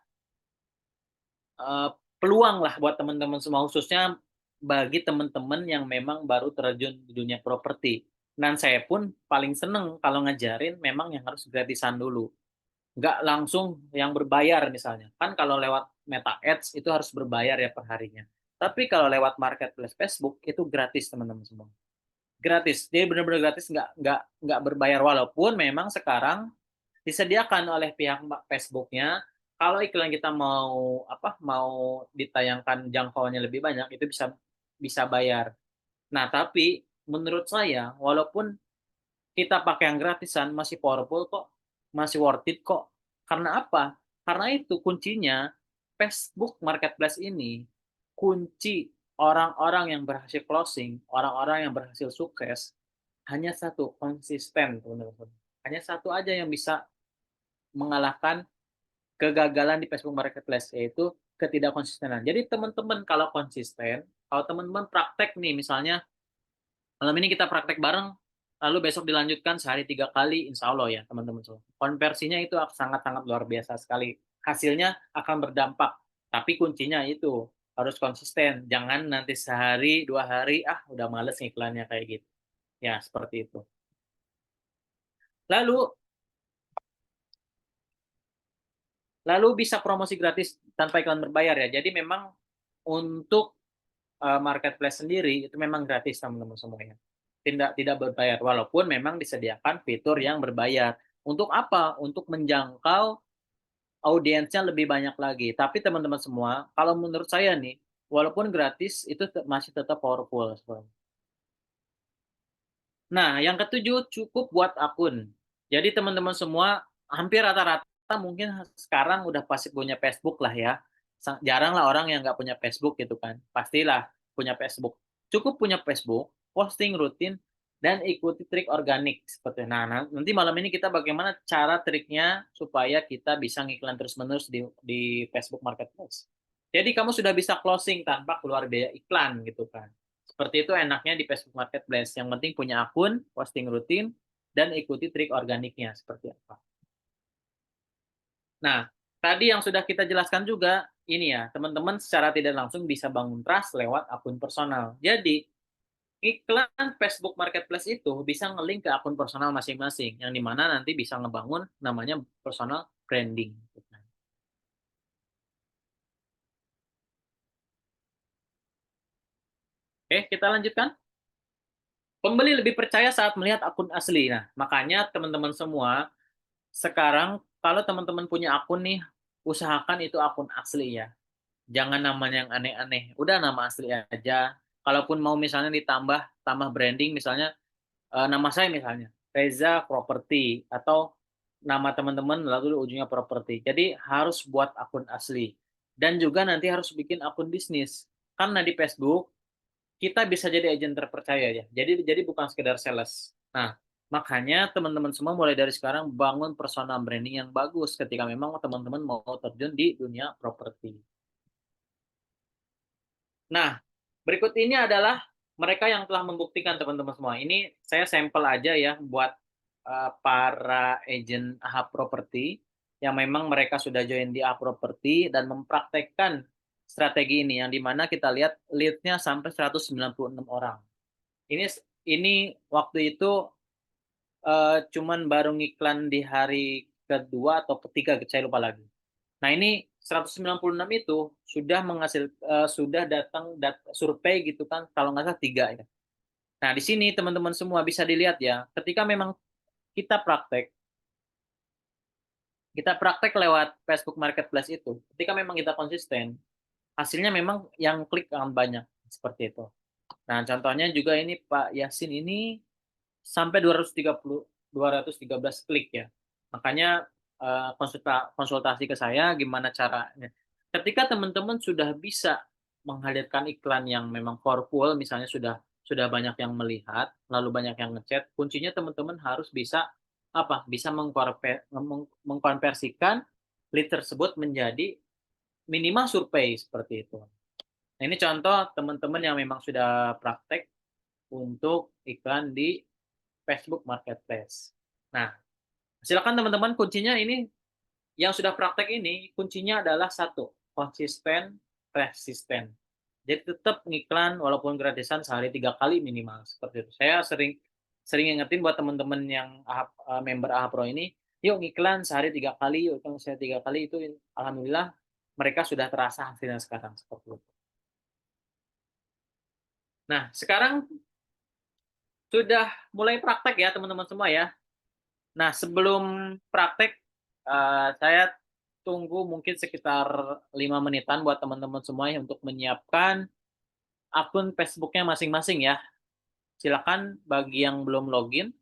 peluang lah buat teman-teman semua, khususnya bagi teman-teman yang memang baru terjun di dunia properti. Dan saya pun paling seneng kalau ngajarin memang yang harus gratisan dulu. Nggak langsung yang berbayar misalnya. Kan kalau lewat Meta Ads itu harus berbayar ya per harinya. Tapi kalau lewat Marketplace Facebook itu gratis teman-teman semua. Gratis, jadi benar-benar gratis, nggak berbayar. Walaupun memang sekarang disediakan oleh pihak Facebooknya kalau iklan kita mau ditayangkan jangkauannya lebih banyak itu bisa bisa bayar. Nah tapi menurut saya walaupun kita pakai yang gratisan masih powerful kok, masih worth it kok. Karena apa? Karena itu kuncinya Facebook Marketplace ini kunci orang-orang yang berhasil closing, orang-orang yang berhasil sukses hanya satu, konsisten teman-teman. Hanya satu aja yang bisa mengalahkan kegagalan di Facebook Marketplace, yaitu ketidakkonsistenan. Jadi teman-teman kalau konsisten, kalau teman-teman praktek nih misalnya malam ini kita praktek bareng, lalu besok dilanjutkan sehari 3 kali, insya Allah ya teman-teman semua. Konversinya itu sangat-sangat luar biasa sekali. Hasilnya akan berdampak. Tapi kuncinya itu harus konsisten. Jangan nanti sehari, 2 hari, udah males ngiklannya kayak gitu. Ya, seperti itu. Lalu bisa promosi gratis tanpa iklan berbayar ya. Jadi memang untuk marketplace sendiri itu memang gratis teman-teman semuanya. Tidak berbayar walaupun memang disediakan fitur yang berbayar. Untuk apa? Untuk menjangkau audiensnya lebih banyak lagi. Tapi teman-teman semua, kalau menurut saya nih, walaupun gratis itu masih tetap powerful. Nah, yang ketujuh cukup buat akun. Jadi teman-teman semua hampir rata-rata mungkin sekarang udah pasti punya Facebook lah ya. Jarang lah orang yang nggak punya Facebook gitu kan. Pastilah punya Facebook. Cukup punya Facebook, posting rutin, dan ikuti trik organik seperti. Nah, nanti malam ini kita bagaimana cara triknya supaya kita bisa ngiklan terus-menerus di Facebook Marketplace. Jadi kamu sudah bisa closing tanpa keluar biaya iklan gitu kan. Seperti itu enaknya di Facebook Marketplace. Yang penting punya akun, posting rutin, dan ikuti trik organiknya seperti apa. Nah, tadi yang sudah kita jelaskan juga, ini ya, teman-teman secara tidak langsung bisa bangun trust lewat akun personal. Jadi, iklan Facebook Marketplace itu bisa nge-link ke akun personal masing-masing, yang dimana nanti bisa ngebangun namanya personal branding. Oke, kita lanjutkan. Pembeli lebih percaya saat melihat akun asli. Nah, makanya teman-teman semua sekarang kalau teman-teman punya akun nih, usahakan itu akun asli ya. Jangan namanya yang aneh-aneh. Udah nama asli aja. Kalaupun mau misalnya tambah branding misalnya nama saya misalnya Reza Property atau nama teman-teman lalu ujungnya properti. Jadi harus buat akun asli. Dan juga nanti harus bikin akun bisnis. Karena di Facebook kita bisa jadi agen terpercaya ya. Jadi bukan sekedar sales. Nah, makanya teman-teman semua mulai dari sekarang bangun personal branding yang bagus ketika memang teman-teman mau terjun di dunia properti. Nah, berikut ini adalah mereka yang telah membuktikan teman-teman semua. Ini saya sampel aja ya buat para agent AHA Property yang memang mereka sudah join di AHA Property dan mempraktekkan strategi ini yang dimana kita lihat lead-nya sampai 196 orang. Ini waktu itu cuman baru ngiklan di hari kedua atau ketiga, saya lupa lagi. Nah, ini 196 itu sudah sudah datang survei gitu kan, kalau nggak salah 3 ya. Nah, di sini teman-teman semua bisa dilihat ya, ketika memang kita praktek lewat Facebook Marketplace itu, ketika memang kita konsisten, hasilnya memang yang klik akan banyak seperti itu. Nah, contohnya juga ini Pak Yasin ini sampai 213 klik ya. Makanya konsultasi ke saya gimana caranya. Ketika teman-teman sudah bisa menghadirkan iklan yang memang powerful, misalnya sudah banyak yang melihat, lalu banyak yang ngechat, kuncinya teman-teman harus bisa Bisa mengkonversikan lead tersebut menjadi minimal survei seperti itu. Nah, ini contoh teman-teman yang memang sudah praktek untuk iklan di Facebook Marketplace. Nah, silakan teman-teman, kuncinya ini yang sudah praktek ini kuncinya adalah satu, konsisten, resisten. Jadi tetap ngiklan walaupun gratisan sehari 3 kali minimal seperti itu. Saya sering ingetin buat teman-teman yang member AHA Pro ini, yuk ngiklan sehari 3 kali, yuk ngiklan sehari 3 kali, itu alhamdulillah mereka sudah terasa hasilnya sekarang seperti itu. Nah, sekarang sudah mulai praktek ya teman-teman semua ya. Nah, sebelum praktek, saya tunggu mungkin sekitar 5 menitan buat teman-teman semua untuk menyiapkan akun Facebook-nya masing-masing ya. Silakan bagi yang belum login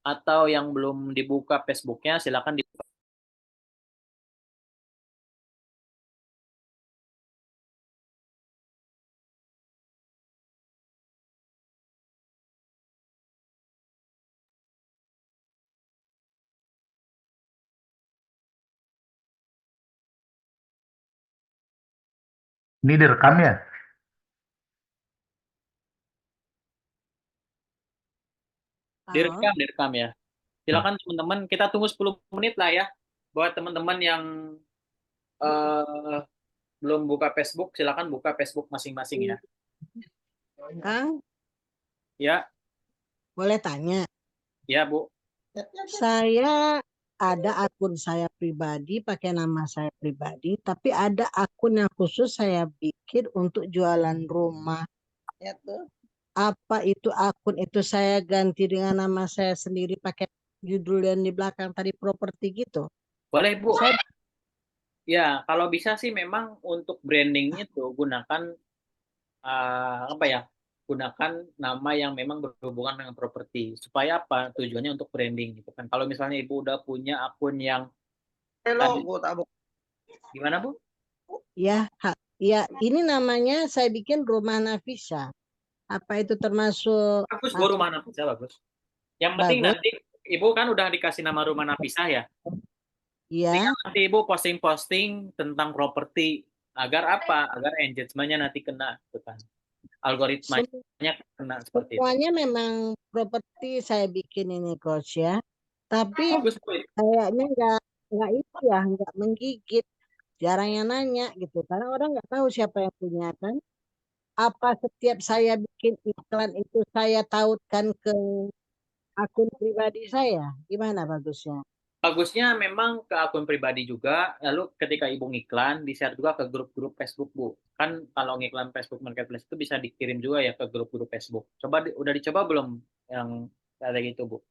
atau yang belum dibuka Facebook-nya, silakan dibuka. Ini direkam ya? Direkam ya. Silakan teman-teman, kita tunggu 10 menit lah ya. Buat teman-teman yang belum buka Facebook, silakan buka Facebook masing-masing ya. Kang, Ya, boleh tanya? ya Bu. Saya ada akun saya pribadi, pakai nama saya pribadi, tapi ada akun yang khusus saya bikin untuk jualan rumah. Apa itu akun itu saya ganti dengan nama saya sendiri pakai judul yang di belakang tadi properti gitu? Boleh Bu. Saya Ya, kalau bisa sih memang untuk branding itu gunakan gunakan nama yang memang berhubungan dengan properti. Supaya apa? Tujuannya untuk branding gitu kan. Kalau misalnya Ibu udah punya akun yang tadi, gimana Bu? ya, ya ini namanya saya bikin Rumah Nafisa. Apa itu termasuk Bagus Bu, Rumah Nafisa bagus. Yang penting bagus? nanti Ibu kan udah dikasih nama Rumah Nafisa ya. Ya. Nanti Ibu posting-posting tentang properti agar apa? Agar engagement-nya nanti kena gitu kan. Algoritmanya kena seperti itu. Semuanya memang properti saya bikin ini coach ya. Tapi Bagus Bu. kayaknya nggak itu ya, nggak menggigit. Jarang yang nanya gitu. Karena orang nggak tahu siapa yang punya kan. Apa setiap saya bikin iklan itu saya tautkan ke akun pribadi saya? Gimana bagusnya? Bagusnya memang ke akun pribadi juga, lalu ketika Ibu ngiklan, di-share juga ke grup-grup Facebook, Bu. Kan kalau ngiklan Facebook Marketplace itu bisa dikirim juga ya ke grup-grup Facebook. Udah dicoba belum yang kayak gitu, Bu?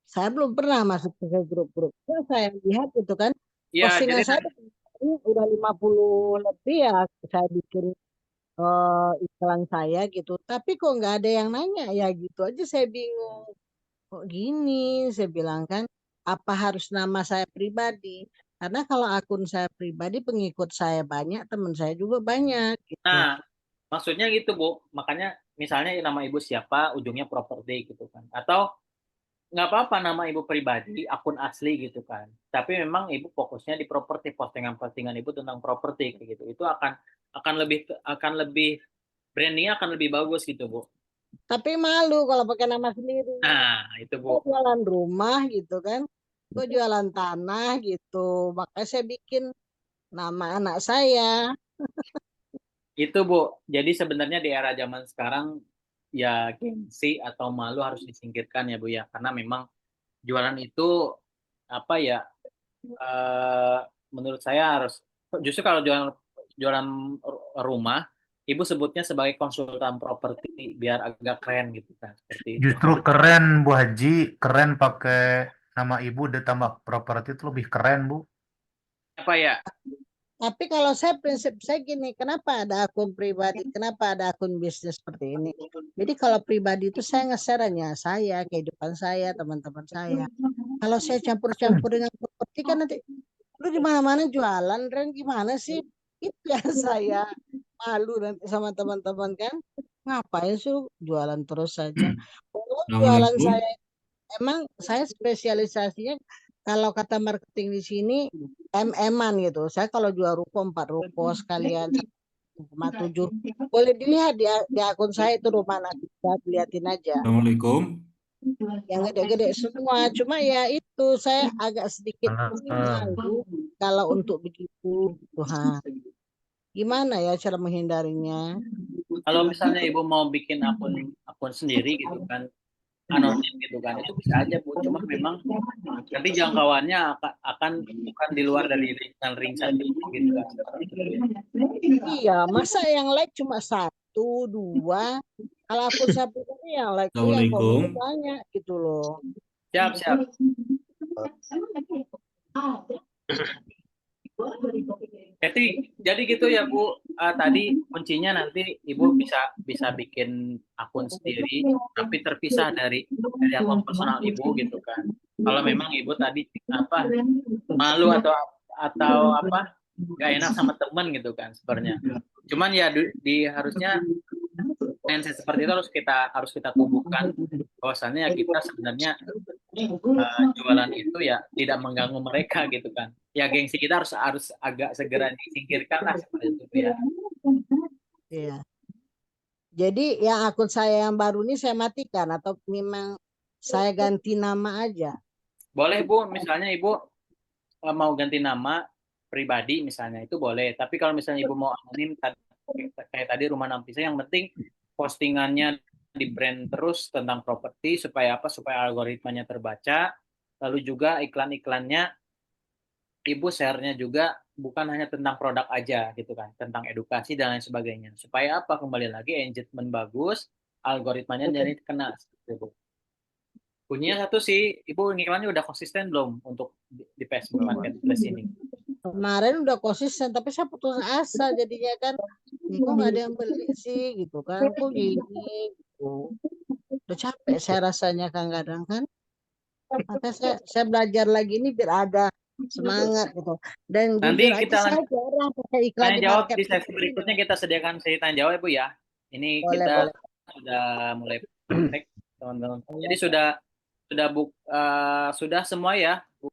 Saya belum pernah masuk ke grup-grup. Ya, saya lihat gitu kan, Iya, jadi postingan saya ini udah 50 lebih ya saya bikin iklan saya gitu. Tapi kok nggak ada yang nanya ya gitu aja saya bingung. Kok gini? Saya bilang kan, apa harus nama saya pribadi? Karena kalau akun saya pribadi pengikut saya banyak, teman saya juga banyak gitu. nah, maksudnya gitu, Bu. Makanya misalnya nama Ibu siapa, ujungnya properti gitu kan. Atau nggak apa-apa nama Ibu pribadi, akun asli gitu kan. Tapi memang Ibu fokusnya di properti, postingan-postingan Ibu tentang properti kayak gitu. Itu akan lebih brandingnya akan lebih bagus gitu, Bu. Tapi malu kalau pakai nama sendiri. Nah, itu, Bu. Kok jualan rumah gitu kan? Kok jualan tanah gitu. Makanya saya bikin nama anak saya. Itu, Bu. Jadi sebenarnya di era zaman sekarang ya gengsi atau malu harus disingkirkan ya, Bu ya. Karena memang jualan itu apa ya? eh, Menurut saya harus justru kalau jualan jualan rumah, Ibu sebutnya sebagai konsultan properti biar agak keren gitu kan, seperti itu. Justru keren Bu Haji, keren pakai nama ibu ditambah properti itu lebih keren Bu. Apa ya? Tapi kalau saya prinsip saya gini, kenapa ada akun pribadi, kenapa ada akun bisnis seperti ini? Jadi kalau pribadi itu saya nge-share hanya saya, kehidupan saya, teman-teman saya. Kalau saya campur-campur dengan properti kan nanti lu di mana-mana jualan, Ren gimana sih? Itu yang saya malu nanti sama teman-teman kan. Ngapain sih lu jualan terus saja? Oh, jualan Assalamualaikum. saya emang saya spesialisasinya kalau kata marketing di sini MM-an gitu. Saya kalau jual ruko 4 ruko sekalian 1,7. Boleh dilihat di akun saya itu rumah anak kita, liatin aja. Assalamualaikum. Yang gede-gede semua. Cuma ya itu saya agak sedikit malu kalau untuk begitu. Tuhan, gimana ya cara menghindarinya? Kalau misalnya Ibu mau bikin akun akun sendiri gitu kan, anonim gitu kan, itu bisa aja, Bu. Cuma memang nanti jangkauannya akan bukan di luar dari ring satu gitu kan. Iya, masa yang like cuma 1, 2. Kalau akun saya pribadi yang like tuh yang komen Assalamualaikum. banyak gitu loh. Siap, siap. Jadi gitu ya, Bu. Tadi kuncinya nanti Ibu bisa bisa bikin akun sendiri, tapi terpisah dari akun personal Ibu gitu kan. Kalau memang Ibu tadi apa malu atau apa nggak enak sama temen gitu kan sebenarnya. Cuman ya harusnya mindset seperti itu harus kita tumbuhkan bahwasannya ya kita sebenarnya jualan itu ya tidak mengganggu mereka gitu kan. Ya gengsi kita harus agak segera disingkirkan lah seperti itu ya. Iya. Jadi yang akun saya yang baru ini saya matikan atau memang saya ganti nama aja. Boleh, Bu, misalnya Ibu mau ganti nama pribadi misalnya itu boleh. Tapi kalau misalnya Ibu mau anonim kayak tadi Rumah Nampisa, yang penting postingannya di brand terus tentang properti supaya apa? Supaya algoritmanya terbaca. Lalu juga iklan-iklannya Ibu share-nya juga bukan hanya tentang produk aja gitu kan, tentang edukasi dan lain sebagainya. Supaya apa? Kembali lagi engagement bagus, algoritmanya jadi kena gitu. Kuncinya satu sih, Ibu iklannya udah konsisten belum untuk di Facebook Marketplace ini? Kemarin udah konsisten tapi saya putus asa jadinya kan. Ini kok nggak ada yang beli sih gitu kan. Kok gini gitu. Udah capek saya rasanya kadang kan. Maka saya belajar lagi ini biar ada semangat gitu. Dan Nanti jujur aja kita saya jarang pakai iklan tanya di jawab market. di sesi berikutnya, kita sediakan sesi tanya jawab ya, Bu ya. Ini Boleh, kita boleh. sudah mulai praktek, teman-teman. Jadi sudah semua ya, Bu?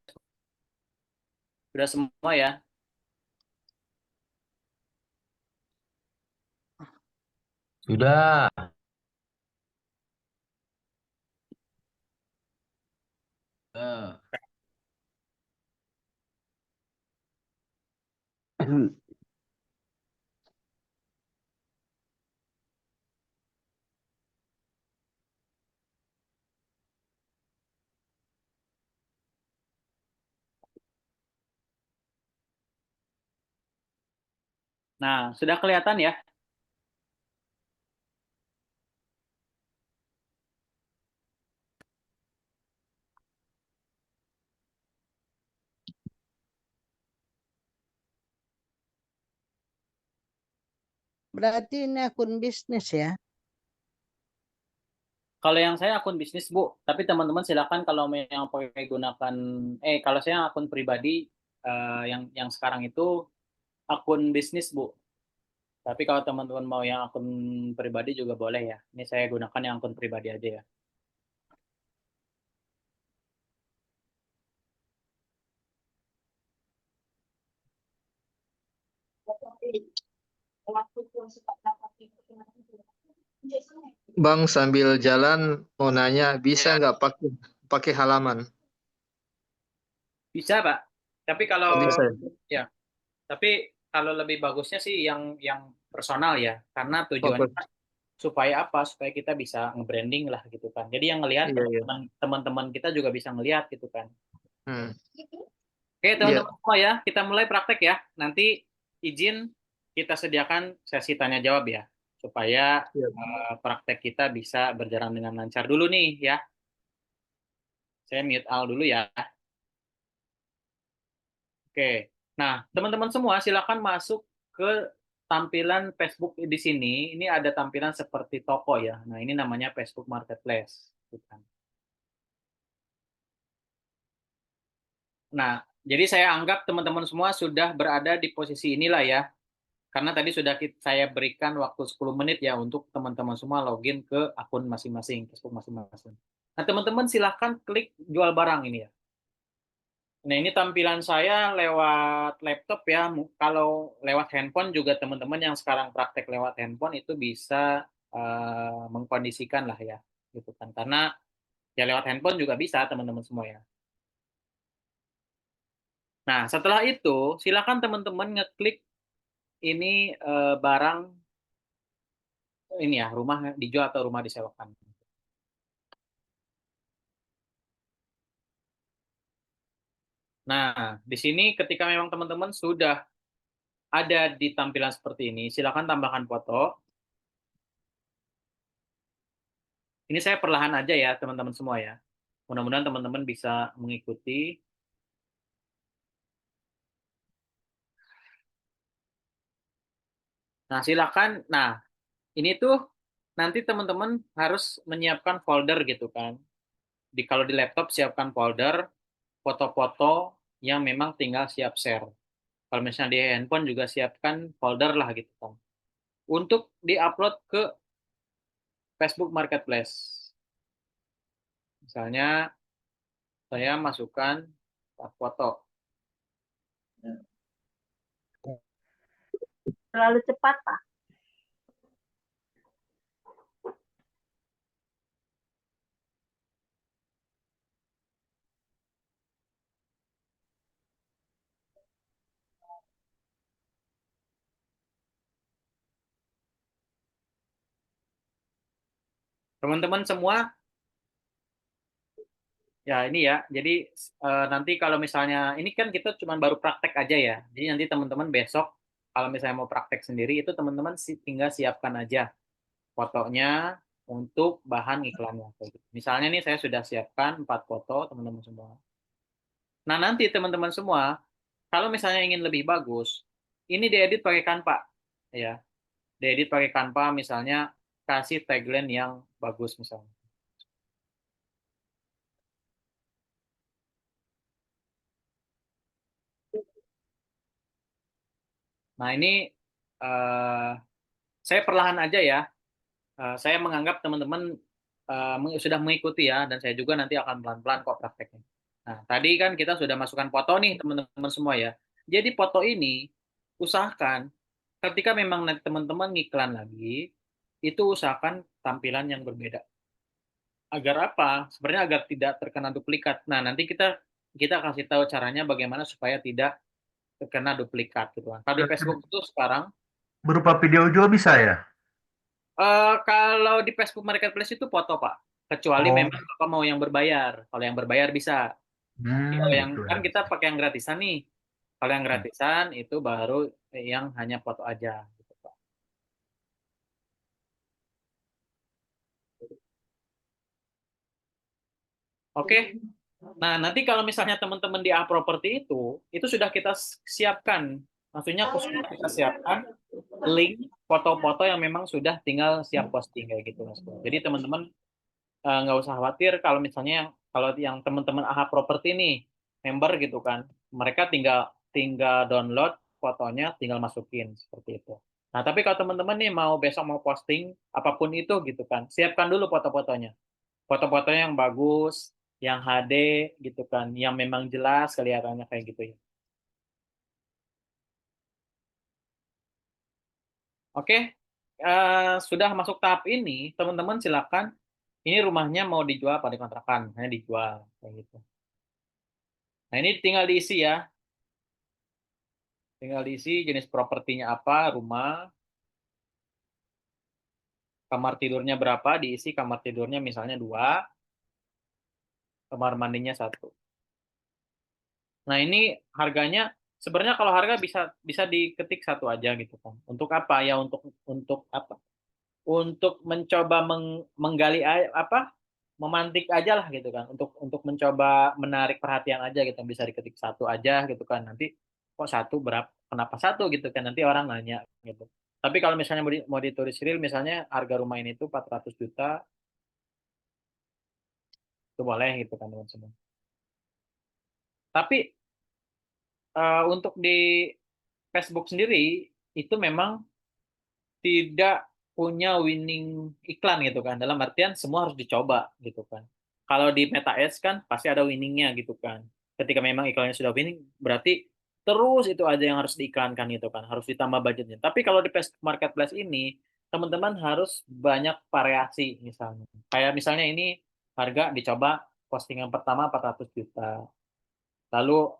Sudah semua ya. Sudah. Nah, sudah kelihatan ya? Berarti ini akun bisnis ya? Kalau yang saya akun bisnis, Bu. Tapi teman-teman silakan kalau yang pakai gunakan, kalau saya akun pribadi, yang sekarang itu akun bisnis, Bu. Tapi kalau teman-teman mau yang akun pribadi juga boleh ya. Ini saya gunakan yang akun pribadi aja ya. Bang, sambil jalan mau nanya, bisa nggak pakai pakai halaman? Bisa, Pak. Tapi kalau Oh, bisa ya? ya, tapi kalau lebih bagusnya sih yang personal ya. Karena Oh, tujuannya supaya apa? Supaya kita bisa nge-branding lah gitu kan. Jadi yang ngelihat iya, iya. teman-teman kita juga bisa ngelihat gitu kan. Hmm. Oke, Iya. teman-teman semua ya, kita mulai praktek ya. Nanti izin kita sediakan sesi tanya jawab ya, supaya Iya. praktek kita bisa berjalan dengan lancar dulu nih ya. Saya mute Al dulu ya. Oke. Nah, teman-teman semua silakan masuk ke tampilan Facebook di sini. Ini ada tampilan seperti toko ya. Nah, ini namanya Facebook Marketplace. Bukan. Nah, jadi saya anggap teman-teman semua sudah berada di posisi inilah ya. Karena tadi sudah saya berikan waktu 10 menit ya untuk teman-teman semua login ke akun masing-masing, Facebook masing-masing. Nah, teman-teman silahkan klik jual barang ini ya. Nah, ini tampilan saya lewat laptop ya. Kalau lewat handphone juga teman-teman yang sekarang praktek lewat handphone itu bisa mengkondisikan lah ya. Gitu kan. Karena ya lewat handphone juga bisa teman-teman semua ya. Nah, setelah itu silakan teman-teman ngeklik ini barang ini ya, rumah dijual atau rumah disewakan. Nah, di sini ketika memang teman-teman sudah ada di tampilan seperti ini, silakan tambahkan foto. Ini saya perlahan aja ya, teman-teman semua ya. Mudah-mudahan teman-teman bisa mengikuti. Nah, silakan. Nah, ini tuh nanti teman-teman harus menyiapkan folder gitu kan. Kalau di laptop siapkan folder foto-foto yang memang tinggal siap share. Kalau misalnya di handphone juga siapkan folder lah gitu kan. Untuk diupload ke Facebook Marketplace. Misalnya saya masukkan foto. Terlalu cepat, Pak. Teman-teman semua, ya ini ya, jadi nanti kalau misalnya, ini kan kita cuma baru praktek aja ya, jadi nanti teman-teman besok, kalau misalnya mau praktek sendiri, itu teman-teman tinggal siapkan aja fotonya untuk bahan iklannya. Misalnya nih saya sudah siapkan 4 foto, teman-teman semua. Nah nanti teman-teman semua, kalau misalnya ingin lebih bagus, ini diedit pakai Canva, ya, diedit pakai Canva, misalnya kasih tagline yang bagus misalnya. Nah, ini saya perlahan aja ya. Saya menganggap teman-teman sudah mengikuti ya, dan saya juga nanti akan pelan-pelan kok prakteknya. Nah, tadi kan kita sudah masukkan foto nih teman-teman semua ya. Jadi foto ini usahakan ketika memang nanti teman-teman ngiklan lagi, itu usahakan tampilan yang berbeda. Agar apa? Sebenarnya agar tidak terkena duplikat. Nah, nanti kita kasih tahu caranya bagaimana supaya tidak terkena duplikat gitu kan. Kalau di Facebook itu sekarang Berupa video juga bisa ya? kalau di Facebook Marketplace itu foto, Pak. Kecuali Oh, memang Bapak mau yang berbayar. Kalau yang berbayar bisa. Kalau yang gitu kan ya. kita pakai yang gratisan nih. Kalau yang gratisan itu baru yang hanya foto aja gitu, Pak. Oke. Nah, nanti kalau misalnya teman-teman di A-Property itu sudah kita siapkan. Maksudnya sudah kita siapkan link foto-foto yang memang sudah tinggal siap posting kayak gitu, Mas. Jadi teman-teman nggak usah khawatir kalau misalnya kalau yang teman-teman AHA Property nih member gitu kan, mereka tinggal tinggal download fotonya, tinggal masukin seperti itu. Nah, tapi kalau teman-teman nih mau besok mau posting apapun itu gitu kan, siapkan dulu foto-fotonya. Foto-fotonya yang bagus, yang HD gitu kan, yang memang jelas kelihatannya kayak gitu ya. Oke, sudah masuk tahap ini, teman-teman silakan. Ini rumahnya mau dijual apa dikontrakan? Hanya dijual kayak gitu. Nah, ini tinggal diisi ya. Tinggal diisi jenis propertinya apa, rumah, kamar tidurnya berapa, diisi kamar tidurnya misalnya 2, kamar mandinya 1. Nah, ini harganya sebenarnya kalau harga bisa bisa diketik 1 aja gitu kan. Untuk apa? Ya untuk apa? Untuk mencoba menggali apa? Memantik aja lah gitu kan. Untuk mencoba menarik perhatian aja gitu. Bisa diketik 1 aja gitu kan. Nanti kok 1 berapa? Kenapa 1 gitu kan? Nanti orang nanya gitu. Tapi kalau misalnya mau ditulis real, misalnya harga rumah ini tuh 400 juta, itu boleh gitu kan teman-teman. Tapi untuk di Facebook sendiri itu memang tidak punya winning iklan gitu kan. Dalam artian semua harus dicoba gitu kan. Kalau di Meta Ads kan pasti ada winningnya gitu kan. Ketika memang iklannya sudah winning, berarti terus itu aja yang harus diiklankan gitu kan. Harus ditambah budgetnya. Tapi kalau di Facebook Marketplace ini, teman-teman harus banyak variasi misalnya. Kayak misalnya ini harga dicoba postingan pertama 400 juta. Lalu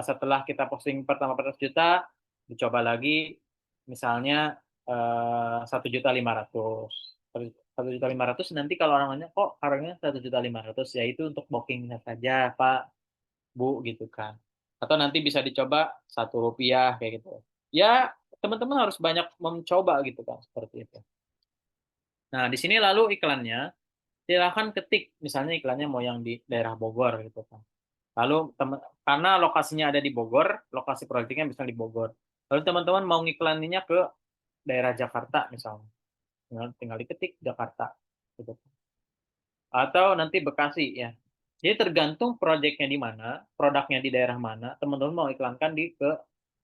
setelah kita posting pertama 400 juta, dicoba lagi misalnya 1.500.000. 1.500.000 nanti kalau orang nanya kok harganya 1.500.000 ya itu untuk bookingnya saja Pak Bu gitu kan. Atau nanti bisa dicoba Rp1 kayak gitu. Ya teman-teman harus banyak mencoba gitu kan seperti itu. Nah di sini lalu iklannya silahkan ketik misalnya iklannya mau yang di daerah Bogor gitu kan. Lalu karena lokasinya ada di Bogor, lokasi proyeknya misalnya di Bogor. Lalu teman-teman mau ngiklaninnya ke daerah Jakarta misalnya, tinggal diketik Jakarta, gitu. Atau nanti Bekasi ya. Jadi tergantung proyeknya di mana, produknya di daerah mana, teman-teman mau iklankan di ke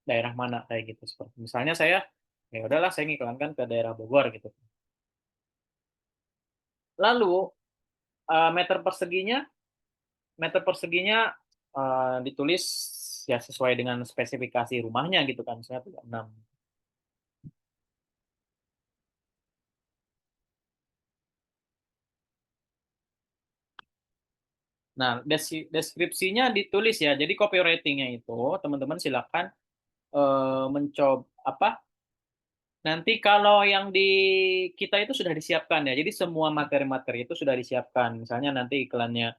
daerah mana kayak gitu. Seperti misalnya saya, ya udahlah saya ngiklankan ke daerah Bogor gitu. Lalu meter perseginya ditulis ya sesuai dengan spesifikasi rumahnya gitu kan, misalnya 36. Nah, deskripsinya ditulis ya. Jadi copywritingnya itu teman-teman silakan mencoba apa? Nanti kalau yang di kita itu sudah disiapkan ya. Jadi semua materi-materi itu sudah disiapkan. Misalnya nanti iklannya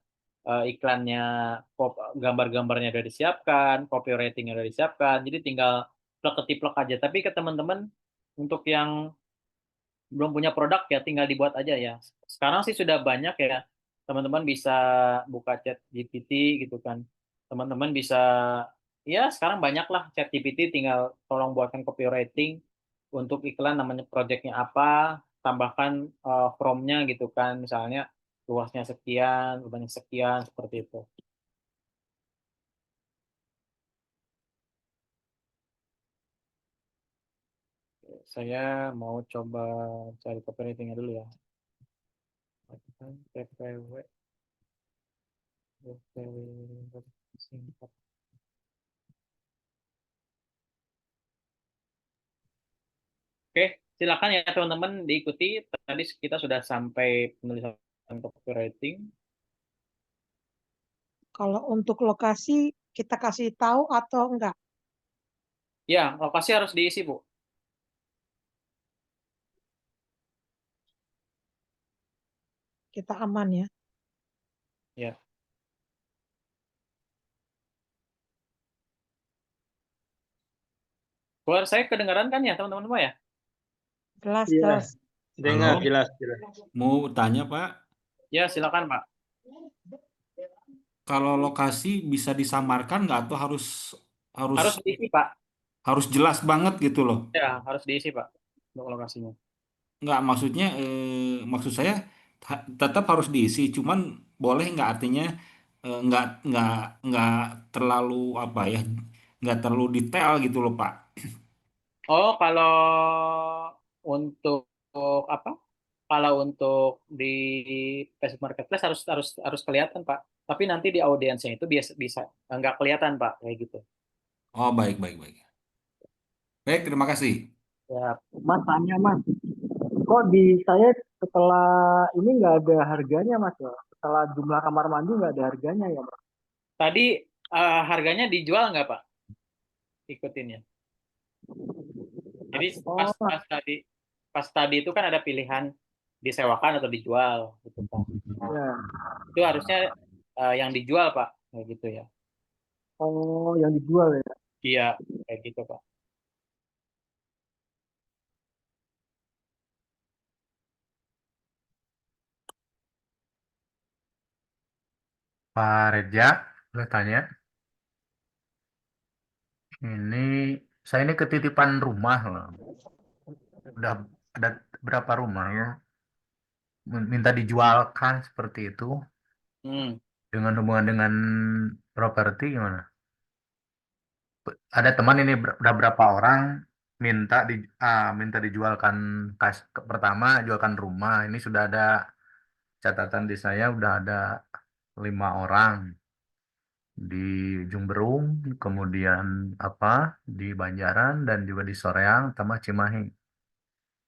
gambar-gambarnya sudah disiapkan, copywritingnya sudah disiapkan. Jadi tinggal plek-ketiplek aja. Tapi ke teman-teman untuk yang belum punya produk ya tinggal dibuat aja ya. Sekarang sih sudah banyak ya. Teman-teman bisa buka chat GPT gitu kan. Teman-teman bisa ya sekarang banyak lah chat GPT tinggal tolong buatkan copywriting untuk iklan namanya projectnya apa, tambahkan from-nya gitu kan. Misalnya luasnya sekian, banyak sekian seperti itu. Saya mau coba cari copywriting-nya dulu ya. PPW singkat. Oke, silakan ya teman-teman diikuti. Tadi kita sudah sampai penulisan copywriting. Kalau untuk lokasi kita kasih tahu atau enggak? Ya, lokasi harus diisi, Bu. Kita aman ya. Ya. Suara saya kedengaran kan ya teman-teman semua ya? Jelas, Iya. jelas. Dengar Halo, jelas. mau tanya Pak, Ya silakan Pak. kalau lokasi bisa disamarkan nggak atau harus harus Harus diisi Pak. harus jelas banget gitu loh? Ya harus diisi Pak untuk lokasinya. Nggak, maksudnya maksud saya tetap harus diisi, cuman boleh nggak, artinya nggak terlalu apa ya, nggak terlalu detail gitu loh Pak. Oh kalau untuk apa? Kalau untuk di Facebook Marketplace harus kelihatan Pak. Tapi nanti di audiensnya itu biasa bisa nggak kelihatan Pak kayak gitu. Oh, baik, baik, baik. Baik, terima kasih. Ya. Mas tanya Mas, kok di saya setelah ini nggak ada harganya Mas ya? Setelah jumlah kamar mandi nggak ada harganya ya Mas? Tadi harganya dijual nggak Pak? Ikutinnya. Jadi Oh, pas tadi itu kan ada pilihan disewakan atau dijual gitu Pak. ya. Itu harusnya yang dijual Pak kayak gitu ya. Oh, yang dijual ya. Iya kayak gitu Pak. Pak Reja, boleh tanya? Ini saya ini ketitipan rumah loh. Udah ada berapa rumah ya? Minta dijualkan seperti itu Hmm. dengan hubungan dengan properti gimana? Ada teman ini udah berapa orang minta dijualkan pertama jualkan rumah. Ini sudah ada catatan di saya udah ada 5 orang di Jumberung, kemudian di Banjaran dan juga di Soreang, sama Cimahi.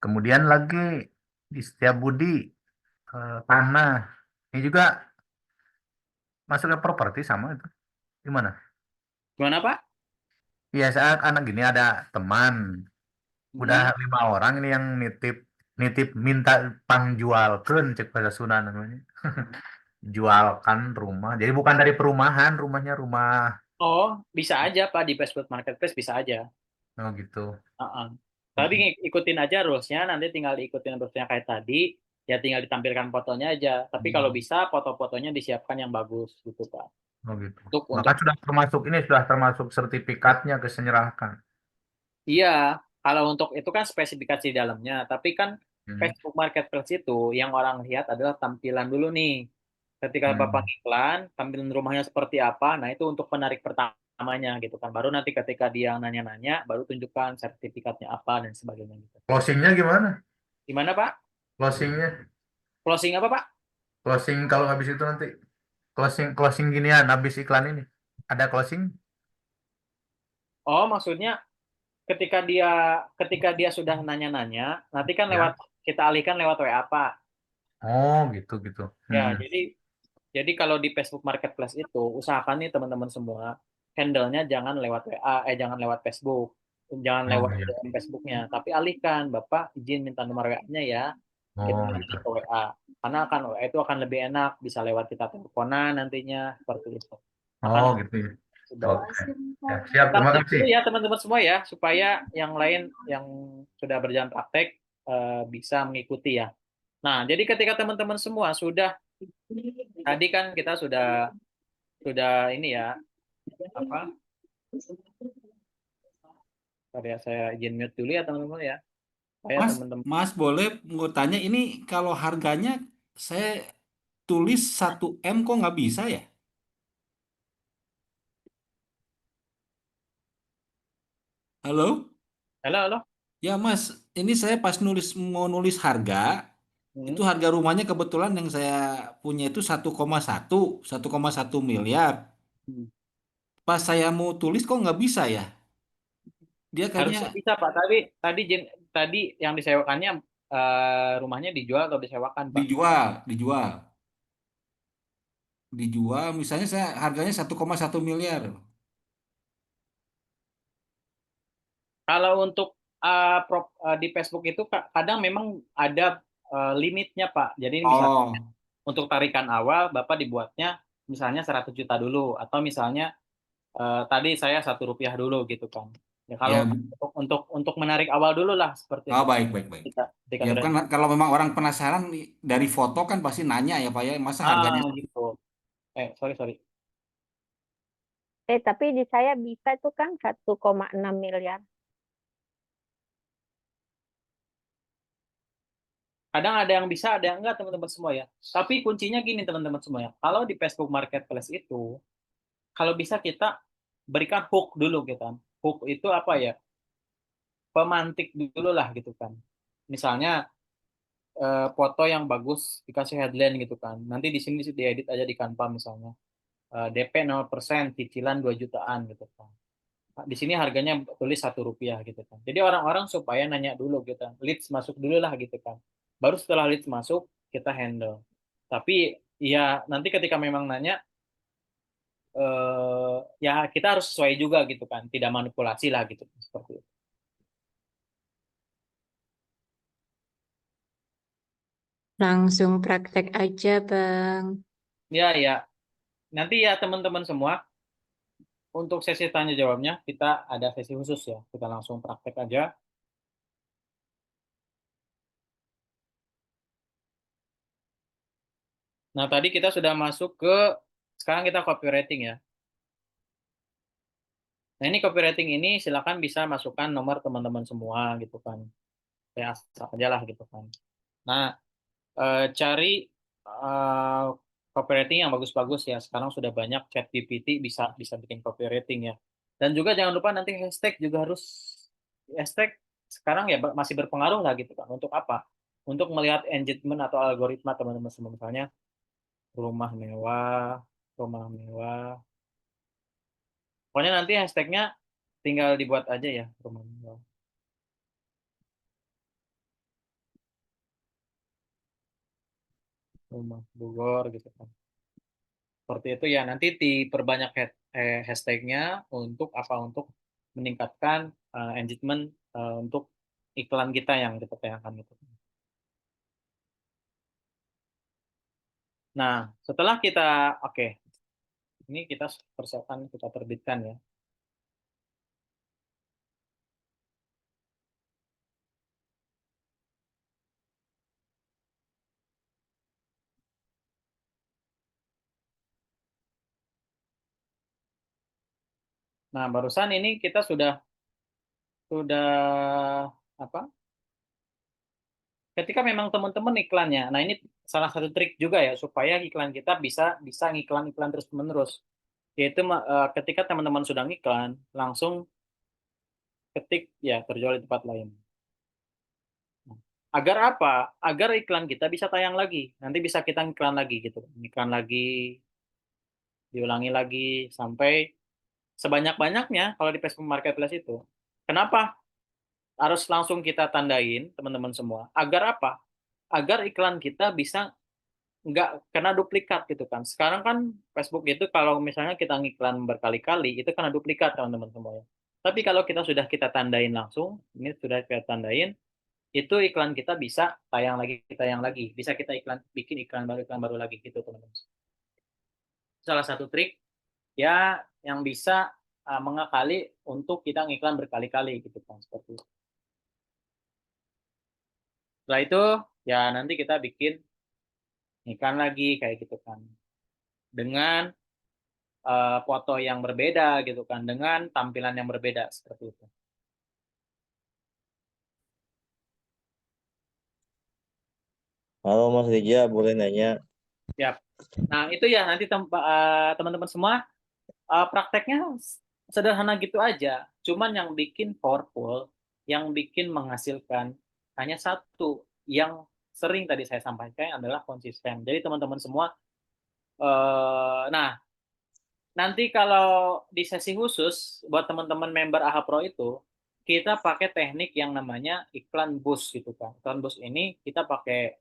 Kemudian lagi di Setiabudi tanah. Ini juga masuknya properti sama itu. Gimana? Gimana Pak? Ya saat anak gini ada teman, udah 5 orang ini yang nitip nitip minta pangjualkeun cek pada Sunda namanya. Jualkan rumah. Jadi bukan dari perumahan, rumahnya rumah. Oh bisa aja Pak di Facebook Marketplace bisa aja. Oh gitu. Uh-uh. Tapi ikutin aja rulesnya, nanti tinggal diikutin rulesnya kayak tadi, ya tinggal ditampilkan fotonya aja. Tapi kalau bisa foto-fotonya disiapkan yang bagus gitu Pak. Oh gitu. Untuk Maka sudah termasuk sertifikatnya kesenyerahkan. iya, kalau untuk itu kan spesifikasi di dalamnya. Tapi kan Hmm. Facebook Marketplace itu yang orang lihat adalah tampilan dulu nih. Ketika Bapak iklan, tampilan rumahnya seperti apa, nah itu untuk penarik pertamanya gitu kan. Baru nanti ketika dia nanya-nanya, baru tunjukkan sertifikatnya apa dan sebagainya gitu. Closingnya gimana? Gimana Pak? Closingnya? Closing apa Pak? Closing kalau habis itu nanti closing ginian habis iklan ini. Ada closing? Oh, maksudnya ketika dia sudah nanya-nanya, nanti kan Ya. kita alihkan lewat WA Pak. Oh gitu gitu. Ya, jadi kalau di Facebook Marketplace itu usahakan nih teman-teman semua handle-nya jangan lewat WA, jangan lewat Facebook, jangan Oh, lewat iya. DM Facebooknya, tapi alihkan Bapak izin minta nomor WA-nya ya, kita Oh alihkan gitu. ke WA, karena WA itu akan lebih enak, bisa lewat kita teleponan nantinya seperti itu. Oh gitu ya. Sudah. Oke. Ya, siap, terima kasih. Itu ya teman-teman semua ya, supaya yang lain yang sudah berjalan praktek bisa mengikuti ya. Nah, jadi ketika teman-teman semua tadi kan kita sudah ini ya, apa? Tadi ya, saya izin mute dulu ya teman-teman ya. Mas, boleh mau tanya ini, kalau harganya saya tulis 1 M kok nggak bisa ya? Halo? Halo. Ya Mas, ini saya pas mau nulis harga, itu harga rumahnya kebetulan yang saya punya itu 1,1 miliar. Pas saya mau tulis kok nggak bisa ya? Dia Harusnya kayaknya bisa Pak. Tadi yang disewakannya rumahnya dijual atau disewakan Pak? dijual. Misalnya saya harganya 1,1 miliar. Kalau untuk di Facebook itu kadang memang ada limitnya Pak. Jadi misalnya untuk tarikan awal Bapak dibuatnya misalnya 100 juta dulu, atau misalnya tadi saya 1 rupiah dulu gitu kan. Ya kalau Ya, untuk menarik awal dulu lah seperti oh itu. baik. Ketika Ya sudah kan kalau memang orang penasaran dari foto kan pasti nanya ya Pak ya, masa harganya gitu. Sorry. Tapi di saya bisa itu kan 1,6 miliar. Kadang ada yang bisa, ada yang enggak teman-teman semua ya. Tapi kuncinya gini teman-teman semua ya. Kalau di Facebook Marketplace itu, kalau bisa kita berikan hook dulu gitu kan. Hook itu apa ya? Pemantik dulu lah gitu kan. Misalnya foto yang bagus dikasih headline gitu kan. Nanti di sini diedit aja di Canva misalnya. DP 0%, cicilan 2 jutaan gitu kan. Di sini harganya tulis Rp1 gitu kan. Jadi orang-orang supaya nanya dulu gitu kan. Leads masuk dulu lah gitu kan. Baru setelah leads masuk kita handle. Tapi ya nanti ketika memang nanya ya kita harus sesuai juga gitu kan. Tidak manipulasi lah gitu seperti itu. Langsung praktek aja, Bang. Ya. Nanti ya teman-teman semua untuk sesi tanya jawabnya kita ada sesi khusus ya. Kita langsung praktek aja. Nah, tadi kita sudah masuk ke sekarang kita copywriting ya. Nah, ini copywriting ini silakan bisa masukkan nomor teman-teman semua gitu kan. Ya, asal aja lah gitu kan. Nah, cari copywriting yang bagus-bagus ya. Sekarang sudah banyak ChatGPT bisa bikin copywriting ya. Dan juga jangan lupa nanti hashtag juga harus hashtag sekarang ya masih berpengaruh lah gitu kan. Untuk apa? Untuk melihat engagement atau algoritma teman-teman semua, misalnya rumah mewah. Pokoknya nanti hashtagnya tinggal dibuat aja ya rumah mewah. Rumah Bogor gitu kan. Seperti itu ya, nanti diperbanyak hashtagnya untuk apa? Untuk meningkatkan engagement untuk iklan kita yang kita tayangkan gitu. Nah, setelah kita ini kita persiapkan, kita terbitkan ya. Nah, barusan ini kita sudah apa? Ketika memang teman-teman iklannya. Nah, ini salah satu trik juga ya supaya iklan kita bisa ngiklan-iklan terus-menerus. Yaitu ketika teman-teman sudah ngiklan, langsung ketik ya terjual di tempat lain. Agar apa? Agar iklan kita bisa tayang lagi. Nanti bisa kita iklan lagi gitu. Iklan lagi, diulangi lagi sampai sebanyak-banyaknya kalau di Facebook Marketplace itu. Kenapa harus langsung kita tandain teman-teman semua? Agar apa? Agar iklan kita bisa nggak kena duplikat gitu kan. Sekarang kan Facebook itu kalau misalnya kita ngiklan berkali-kali itu kena duplikat teman-teman semua ya. Tapi kalau kita tandain langsung, ini sudah kita tandain, itu iklan kita bisa tayang lagi, bisa kita bikin iklan baru lagi gitu teman-teman. Salah satu trik ya yang bisa mengakali untuk kita ngiklan berkali-kali gitu kan, seperti itu. Setelah itu ya nanti kita bikin iklan lagi kayak gitu kan, dengan foto yang berbeda gitu kan, dengan tampilan yang berbeda seperti itu. Halo Mas Rija, boleh nanya? Siap. Nah itu ya nanti teman-teman semua prakteknya sederhana gitu aja. Cuman yang bikin powerful, yang bikin menghasilkan hanya satu, yang sering tadi saya sampaikan adalah konsisten. Jadi teman-teman semua, nah nanti kalau di sesi khusus buat teman-teman member AHA Pro itu, kita pakai teknik yang namanya iklan boost gitu kan. Iklan boost ini kita pakai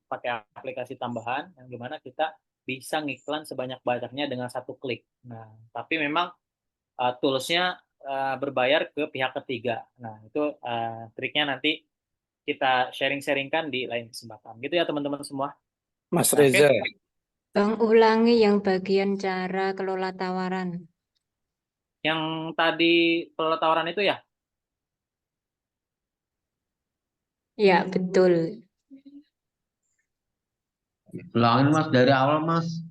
aplikasi tambahan yang dimana kita bisa ngiklan sebanyak-banyaknya dengan satu klik. Nah, tapi memang toolsnya berbayar ke pihak ketiga. Nah, itu triknya nanti kita sharing-sharingkan di lain kesempatan. Gitu ya teman-teman semua. Mas Nah, Reza, Bang, ulangi yang bagian cara kelola tawaran. yang tadi tawaran itu ya? Ya, betul. Ulangin Mas dari awal Mas.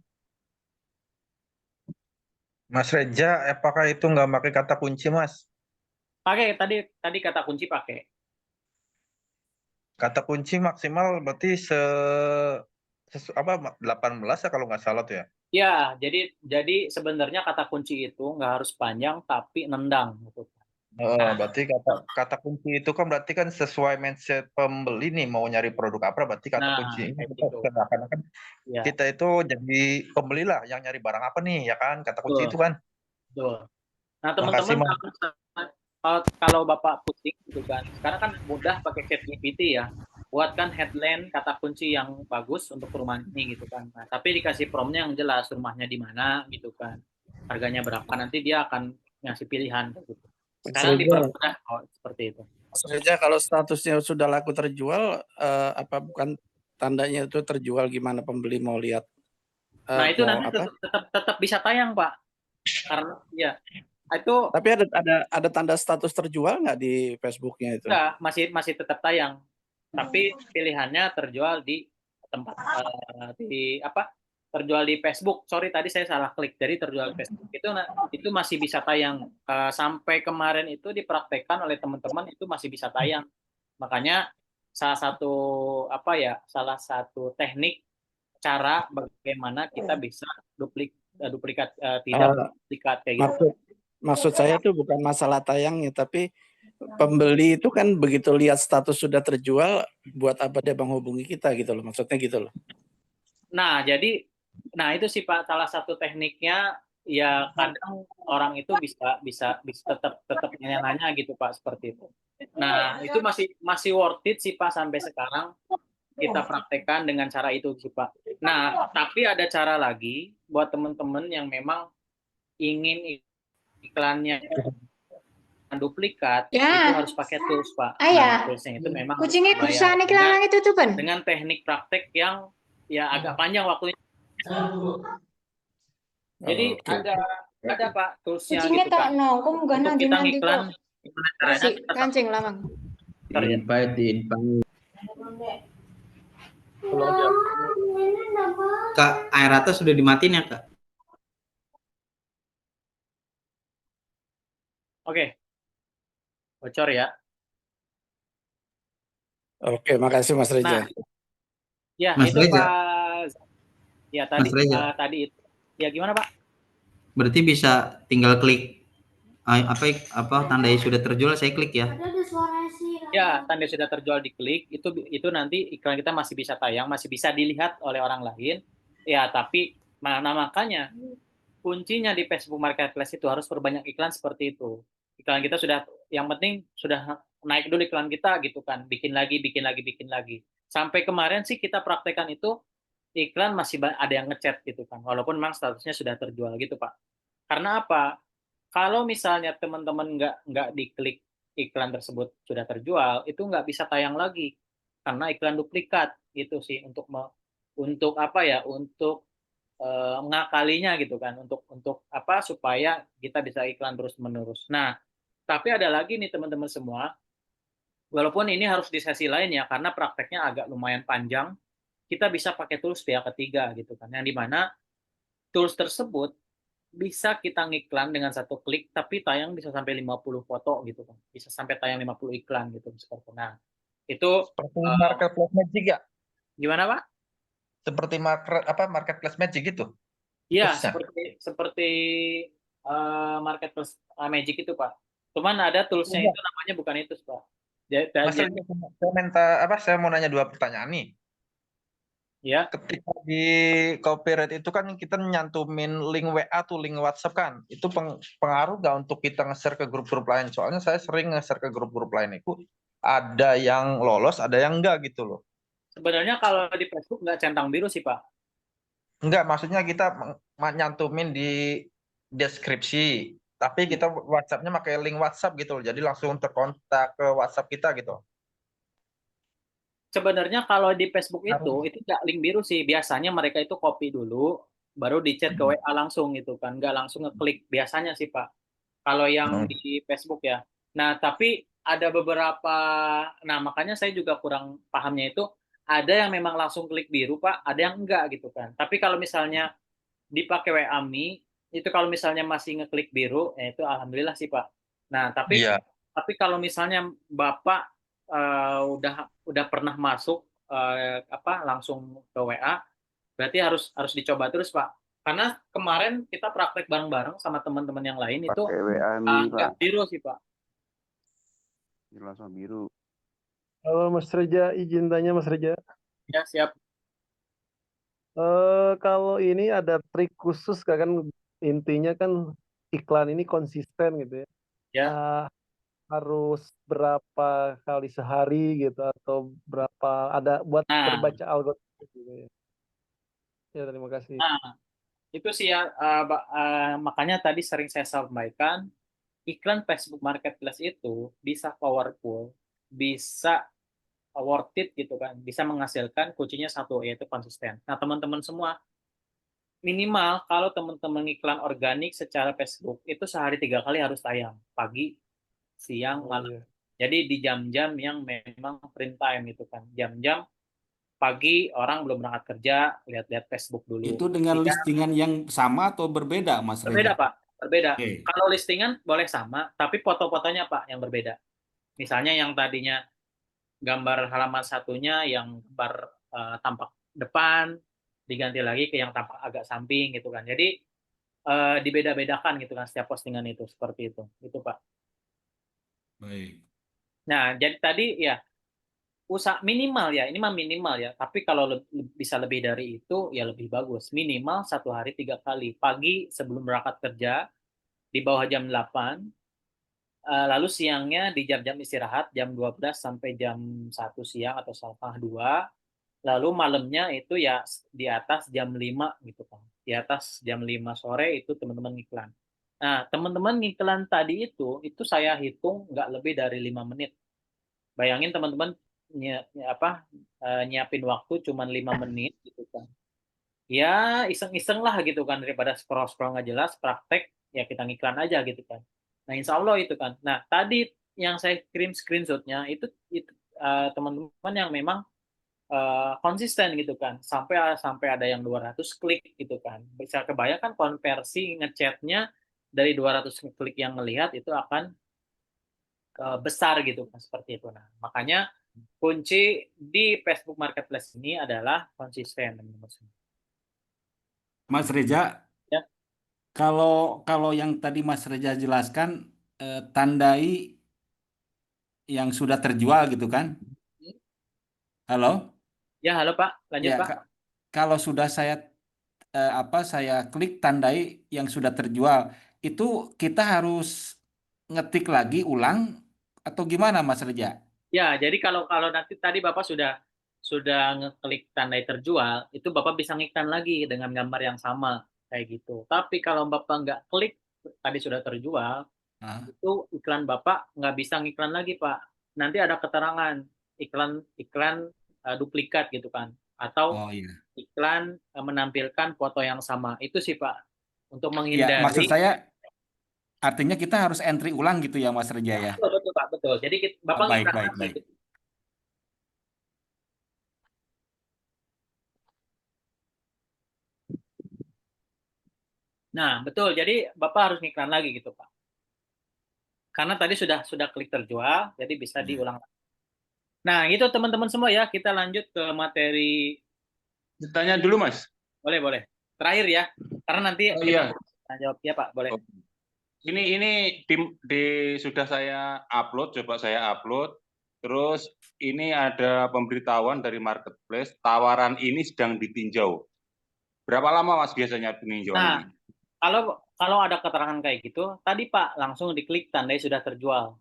Mas Reja, apakah itu nggak pakai kata kunci, Mas? Pakai tadi kata kunci pakai. Kata kunci maksimal berarti 18 ya kalau nggak salah tuh ya. Ya, jadi sebenarnya kata kunci itu nggak harus panjang tapi nendang gitu. Berarti kata kunci itu kan berarti kan sesuai mindset pembeli nih mau nyari produk apa, berarti kata kunci ini kayak kita gitu. seakan-akan Ya, kita itu jadi pembeli lah yang nyari barang apa nih, ya kan? Kata kunci betul. itu kan. Betul. Nah, Makasih, teman-teman Mas. kalau Bapak pusing gitu kan, sekarang kan mudah pakai ChatGPT ya. Buatkan headline kata kunci yang bagus untuk rumah ini gitu kan. Nah, tapi dikasih prompt-nya yang jelas, rumahnya di mana gitu kan. Harganya berapa, nanti dia akan ngasih pilihan gitu. Sekarang dipermudah seperti itu. Saja kalau statusnya sudah laku terjual, apa bukan tandanya itu terjual, gimana pembeli mau lihat? Nah, itu mau nanti apa? tetap bisa tayang, Pak. Karena ya itu Tapi ada tanda status terjual nggak di Facebooknya itu? enggak, masih tetap tayang. Tapi pilihannya terjual di tempat di apa? Terjual di Facebook. Sorry tadi saya salah klik. Jadi terjual di Facebook itu masih bisa tayang. Sampai kemarin itu dipraktekkan oleh teman-teman itu masih bisa tayang. Makanya salah satu teknik cara bagaimana kita bisa duplikat tidak duplikat kayak gitu. Maksud saya tuh bukan masalah tayangnya, tapi pembeli itu kan begitu lihat status sudah terjual, buat apa dia menghubungi kita gitu loh, maksudnya gitu loh. Nah, itu sih Pak, salah satu tekniknya ya kadang orang itu bisa tetap nanya gitu Pak, seperti itu. Nah, itu masih worth it sih Pak sampai sekarang kita praktekkan dengan cara itu sih Pak. Nah, tapi ada cara lagi buat teman-teman yang memang ingin iklannya duplikat, itu harus pakai tools Pak. Nah, toolsnya itu memang Kucingnya harus bisa nih kelanang itu tuh, Ben. dengan teknik praktek yang ya agak panjang waktunya. Jadi ada Pak toolsnya Kucingnya gitu kan. tak nongkrong enggak Untuk kita nanti ngiklan, Masih kancing lamang. Invite. Kak, air atas sudah dimatiin ya, Kak? Oke. Bocor ya. Oke, makasih Mas Reja. Nah, ya Mas itu Reza. Pak. Ya Mas Reza. tadi itu. Ya gimana Pak? Berarti bisa tinggal klik tandai sudah terjual, saya klik ya. Ya, tanda sudah terjual diklik, itu nanti iklan kita masih bisa tayang, masih bisa dilihat oleh orang lain. Ya, tapi makanya kuncinya di Facebook Marketplace itu harus perbanyak iklan seperti itu. Iklan kita yang penting sudah naik dulu iklan kita gitu kan, bikin lagi. Sampai kemarin sih kita praktekkan itu iklan masih ada yang ngechat gitu kan, walaupun memang statusnya sudah terjual gitu Pak. Karena apa? Kalau misalnya teman-teman nggak diklik iklan tersebut sudah terjual, itu nggak bisa tayang lagi karena iklan duplikat gitu sih untuk mengakalinya gitu kan, untuk apa supaya kita bisa iklan terus-menerus. Nah, tapi ada lagi nih teman-teman semua, walaupun ini harus di sesi lain ya karena prakteknya agak lumayan panjang, kita bisa pakai tools pihak ketiga gitu kan, yang dimana tools tersebut bisa kita ngiklan dengan satu klik, tapi tayang bisa sampai 50 foto gitu kan. Bisa sampai tayang 50 iklan gitu. Nah, itu Seperti Marketplace Magic ya? Gimana Pak? Seperti Marketplace Magic gitu? Iya, seperti Marketplace Magic itu Pak. Cuman ada toolsnya itu namanya bukan itu Pak. Saya mau nanya 2 pertanyaan nih. Ya. Ketika di copyright itu kan kita nyantumin link WA tuh, link WhatsApp kan. Itu pengaruh nggak untuk kita nge-share ke grup-grup lain? Soalnya saya sering nge-share ke grup-grup lain itu ada yang lolos, ada yang enggak gitu loh. Sebenarnya kalau di Facebook nggak centang biru sih Pak. Enggak, maksudnya kita nyantumin di deskripsi, tapi kita WhatsApp-nya pakai link WhatsApp gitu loh. Jadi langsung terkontak ke WhatsApp kita gitu. Sebenarnya kalau di Facebook itu nggak link biru sih. Biasanya mereka itu copy dulu, baru di chat ke WA langsung gitu kan. Nggak langsung ngeklik biasanya sih Pak. Kalau yang di Facebook ya. Nah, tapi ada beberapa, nah makanya saya juga kurang pahamnya itu, ada yang memang langsung klik biru Pak, ada yang enggak gitu kan. Tapi kalau misalnya dipakai WA Me, itu kalau misalnya masih ngeklik biru, ya itu alhamdulillah sih Pak. Nah, Iya. tapi kalau misalnya Bapak udah pernah masuk langsung ke WA, berarti harus dicoba terus Pak. Karena kemarin kita praktek bareng-bareng sama teman-teman yang lain itu Pakai WA Me, nggak Pak. biru sih Pak. Langsung biru. Halo Mas Reza, izin tanya Mas Reza. Ya, siap. Kalau ini ada trik khusus kan intinya kan iklan ini konsisten gitu ya. Ya. Harus berapa kali sehari gitu atau berapa ada buat terbaca algoritma gitu ya. Ya, terima kasih. Nah, itu sih ya, makanya tadi sering saya sampaikan, iklan Facebook Marketplace itu bisa powerful, bisa worth it gitu kan, bisa menghasilkan kuncinya satu, yaitu konsisten. Nah, teman-teman semua, minimal kalau teman-teman iklan organik secara Facebook, itu sehari 3 kali harus tayang, pagi, siang, malam. Jadi di jam-jam yang memang print time gitu kan, jam-jam pagi orang belum berangkat kerja, lihat-lihat Facebook dulu. Itu dengan listingan yang sama atau berbeda, Mas Reza? Berbeda, Pak. Berbeda. Oke. Kalau listingan boleh sama, tapi foto-fotonya, Pak, yang berbeda. Misalnya yang tadinya gambar halaman satunya yang gambar tampak depan, diganti lagi ke yang tampak agak samping gitu kan. Jadi dibeda-bedakan gitu kan setiap postingan itu, seperti itu. Itu, Pak. Baik. Nah, jadi tadi ya, usaha minimal ya, ini mah minimal ya, tapi kalau bisa lebih dari itu ya lebih bagus. Minimal 1 hari 3 kali, pagi sebelum berangkat kerja di bawah jam 8, lalu siangnya di jam-jam istirahat jam 12 sampai jam 1 siang atau setengah 2, lalu malamnya itu ya di atas jam 5 gitu kan, di atas jam 5 sore itu teman-teman ngiklan. Nah, teman-teman ngiklan tadi itu saya hitung nggak lebih dari 5 menit. Bayangin teman-teman nyiapin waktu cuma 5 menit gitu kan. Ya iseng-iseng lah gitu kan, daripada scroll-scroll nggak jelas, praktek ya kita ngiklan aja gitu kan. Nah, insya Allah itu kan. Nah, tadi yang saya kirim screenshotnya itu teman-teman yang memang konsisten gitu kan, sampai ada yang 200 klik gitu kan. Bisa kebayangkan konversi ngechatnya dari 200 klik yang melihat itu akan besar gitu kan, seperti itu. Nah, makanya kunci di Facebook Marketplace ini adalah konsisten, teman-teman. Mas Reza, ya. Kalau yang tadi Mas Reza jelaskan, tandai yang sudah terjual gitu kan? Halo? Ya, halo Pak, lanjut Ya, Pak. kalau sudah saya klik tandai yang sudah terjual, itu kita harus ngetik lagi ulang atau gimana Mas Reza? Ya, jadi kalau nanti tadi Bapak sudah ngeklik tandai terjual, itu Bapak bisa ngiklan lagi dengan gambar yang sama kayak gitu. Tapi kalau Bapak nggak klik tadi sudah terjual, itu iklan Bapak nggak bisa ngiklan lagi Pak. Nanti ada keterangan iklan duplikat gitu kan, atau iklan menampilkan foto yang sama. Itu sih Pak, untuk menghindari. Ya, maksud saya artinya kita harus entry ulang gitu ya Mas Reza ya? Betul Pak, betul. Jadi Bapak baik. gitu. Nah, betul. Jadi Bapak harus ngiklan lagi gitu, Pak. Karena tadi sudah klik terjual, jadi bisa diulang. Nah, itu teman-teman semua ya. Kita lanjut ke materi. Ditanya dulu, Mas. Boleh. Terakhir ya. Karena nanti iya. Jawab ya, Pak. Boleh. Ini sudah saya upload, coba saya upload. Terus ini ada pemberitahuan dari Marketplace, tawaran ini sedang ditinjau. Berapa lama Mas biasanya peninjauan ini? Kalau ada keterangan kayak gitu, tadi Pak langsung diklik tandai sudah terjual.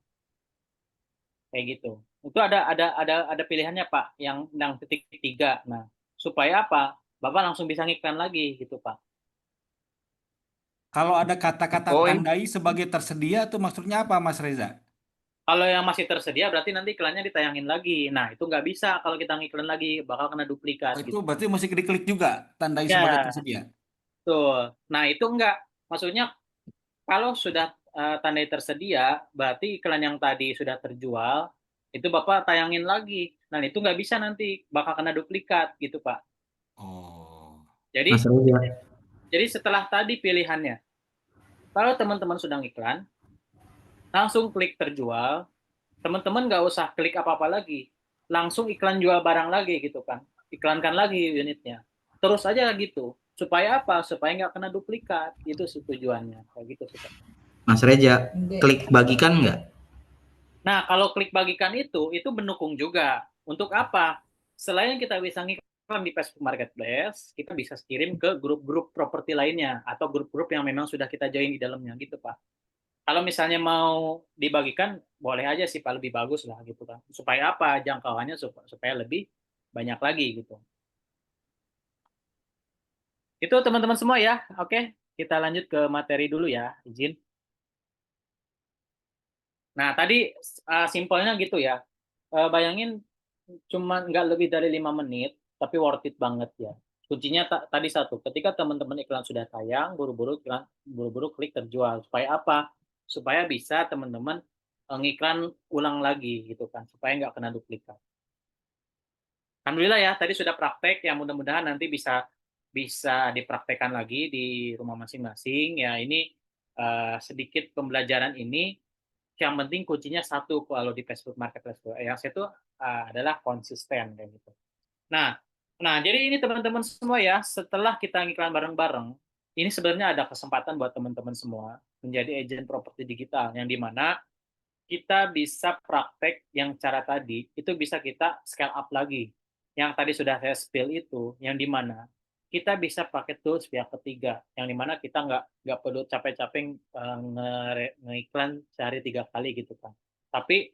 Kayak gitu. Itu ada pilihannya Pak, yang titik 3. Nah, supaya apa? Bapak langsung bisa ngiklan lagi gitu Pak. Kalau ada kata-kata tandai sebagai tersedia itu maksudnya apa Mas Reza? Kalau yang masih tersedia berarti nanti iklannya ditayangin lagi. Nah, itu nggak bisa kalau kita ngiklan lagi, bakal kena duplikat. Itu berarti mesti diklik juga tandai sebagai tersedia. Tuh. Nah, itu enggak. Maksudnya kalau sudah tandai tersedia, berarti iklan yang tadi sudah terjual, itu Bapak tayangin lagi. Nah, itu nggak bisa nanti, bakal kena duplikat gitu, Pak. Oh. Jadi, Mas Reza. jadi setelah tadi pilihannya, kalau teman-teman sudah iklan, langsung klik terjual, teman-teman nggak usah klik apa-apa lagi, langsung iklan jual barang lagi gitu kan, iklankan lagi unitnya, terus aja gitu, supaya apa? Supaya nggak kena duplikat, itu sih tujuannya, kayak gitu sih Pak. Mas Reza, klik bagikan nggak? Nah, kalau klik bagikan itu mendukung juga. Untuk apa? Selain kita bisa ngiklan di Facebook Marketplace, kita bisa kirim ke grup-grup properti lainnya atau grup-grup yang memang sudah kita join di dalamnya gitu, Pak. Kalau misalnya mau dibagikan, boleh aja sih Pak, lebih bagus lah gitu kan. Supaya apa? Jangkauannya supaya lebih banyak lagi gitu. Itu teman-teman semua ya. Oke, kita lanjut ke materi dulu ya, izin. Nah, tadi simpelnya gitu ya. Bayangin cuma nggak lebih dari 5 menit, tapi worth it banget ya. Kuncinya tadi satu, ketika teman-teman iklan sudah tayang, buru-buru klik terjual. Supaya apa? Supaya bisa teman-teman ngiklan ulang lagi gitu kan, supaya nggak kena duplikat. Alhamdulillah ya, tadi sudah praktek, ya mudah-mudahan nanti bisa dipraktekkan lagi di rumah masing-masing. Ya ini sedikit pembelajaran ini. Yang penting kuncinya satu kalau di Facebook Marketplace yang itu adalah konsisten kayak gitu. Nah, jadi ini teman-teman semua ya, setelah kita ngiklan bareng-bareng, ini sebenarnya ada kesempatan buat teman-teman semua menjadi agen properti digital yang dimana kita bisa praktek yang cara tadi itu bisa kita scale up lagi. Yang tadi sudah saya spill itu, yang dimana kita bisa pakai tools pihak ketiga, yang dimana kita nggak perlu capek-capek ngiklan sehari 3 kali gitu kan. Tapi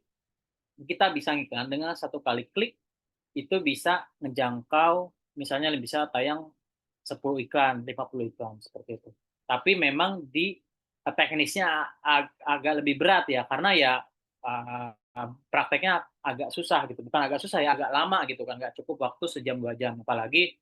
kita bisa ngiklan dengan 1 kali klik itu bisa ngejangkau, misalnya bisa tayang 10 iklan, 50 iklan seperti itu. Tapi memang di teknisnya agak lebih berat ya, karena ya prakteknya agak susah gitu, bukan agak susah ya, agak lama gitu kan, nggak cukup waktu sejam 2 jam, apalagi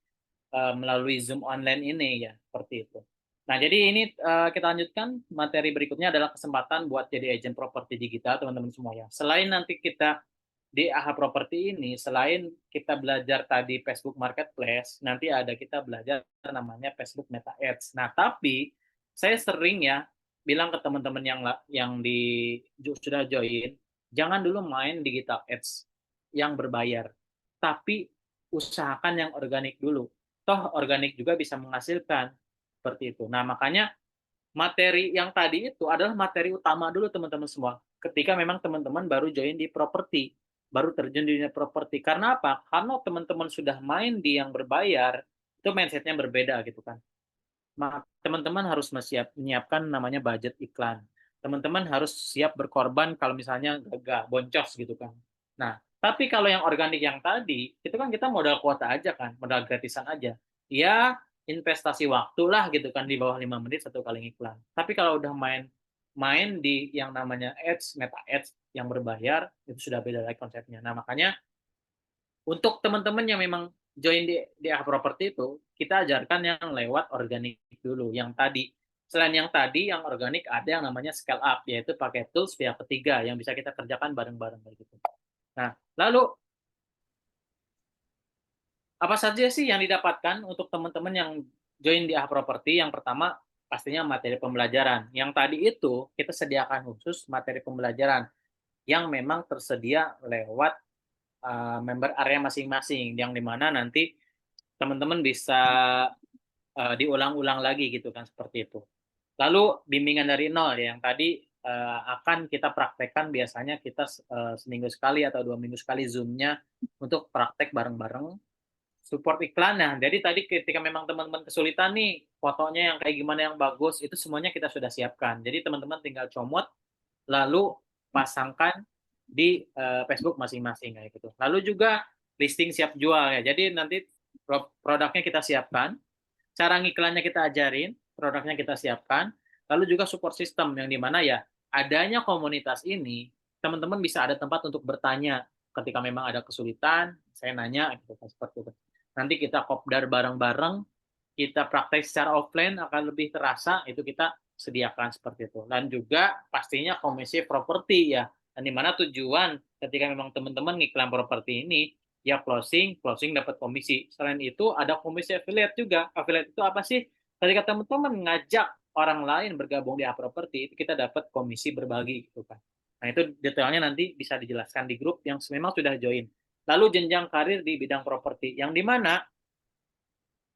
melalui Zoom online ini ya, seperti itu. Nah, jadi ini kita lanjutkan, materi berikutnya adalah kesempatan buat jadi agen properti digital, teman-teman semua ya. Selain nanti kita di AHA Property ini, selain kita belajar tadi Facebook Marketplace, nanti ada kita belajar namanya Facebook Meta Ads. Nah, tapi saya sering ya bilang ke teman-teman yang sudah join, jangan dulu main digital ads yang berbayar, tapi usahakan yang organik dulu. Toh organik juga bisa menghasilkan seperti itu. Nah, makanya materi yang tadi itu adalah materi utama dulu teman-teman semua. Ketika memang teman-teman baru join di properti, baru terjun di dunia properti. Karena apa? Karena teman-teman sudah main di yang berbayar, itu mindsetnya berbeda gitu kan. Teman-teman harus menyiapkan namanya budget iklan. Teman-teman harus siap berkorban kalau misalnya gagal, boncos gitu kan. Nah, tapi kalau yang organik yang tadi, itu kan kita modal kuota aja kan, modal gratisan aja. Ya, investasi waktu lah gitu kan, di bawah 5 menit 1 kali iklan. Tapi kalau udah main di yang namanya ads, meta ads yang berbayar, itu sudah beda lagi konsepnya. Nah, makanya untuk teman-teman yang memang join di AHA Property itu, kita ajarkan yang lewat organik dulu. Yang tadi, selain yang tadi, yang organik ada yang namanya scale up, yaitu pakai tools pihak ketiga yang bisa kita kerjakan bareng-bareng kayak gitu. Nah, lalu apa saja sih yang didapatkan untuk teman-teman yang join di AHA Property? Yang pertama, pastinya materi pembelajaran. Yang tadi itu kita sediakan khusus materi pembelajaran yang memang tersedia lewat member area masing-masing, yang dimana nanti teman-teman bisa diulang-ulang lagi gitu kan, seperti itu. Lalu bimbingan dari nol ya, yang tadi akan kita praktekkan, biasanya kita seminggu sekali atau 2 minggu sekali Zoom-nya untuk praktek bareng-bareng. Support iklannya, jadi tadi ketika memang teman-teman kesulitan nih, fotonya yang kayak gimana yang bagus, itu semuanya kita sudah siapkan. Jadi teman-teman tinggal comot, lalu pasangkan di Facebook masing-masing kayak gitu. Lalu juga listing siap jual ya. Jadi nanti produknya kita siapkan, cara ngiklannya kita ajarin, produknya kita siapkan, lalu juga support system yang dimana ya adanya komunitas ini, teman-teman bisa ada tempat untuk bertanya ketika memang ada kesulitan, saya nanya gitu kan, seperti itu. Nanti kita kopdar bareng-bareng, kita praktek secara offline akan lebih terasa, itu kita sediakan seperti itu. Dan juga pastinya komisi properti ya. Dan dimana tujuan ketika memang teman-teman ngiklan properti ini, ya closing dapat komisi. Selain itu ada komisi affiliate juga. Affiliate itu apa sih? Ketika teman-teman ngajak orang lain bergabung di properti, itu kita dapat komisi berbagi gitu kan. Nah, itu detailnya nanti bisa dijelaskan di grup yang memang sudah join. Lalu jenjang karir di bidang properti, yang dimana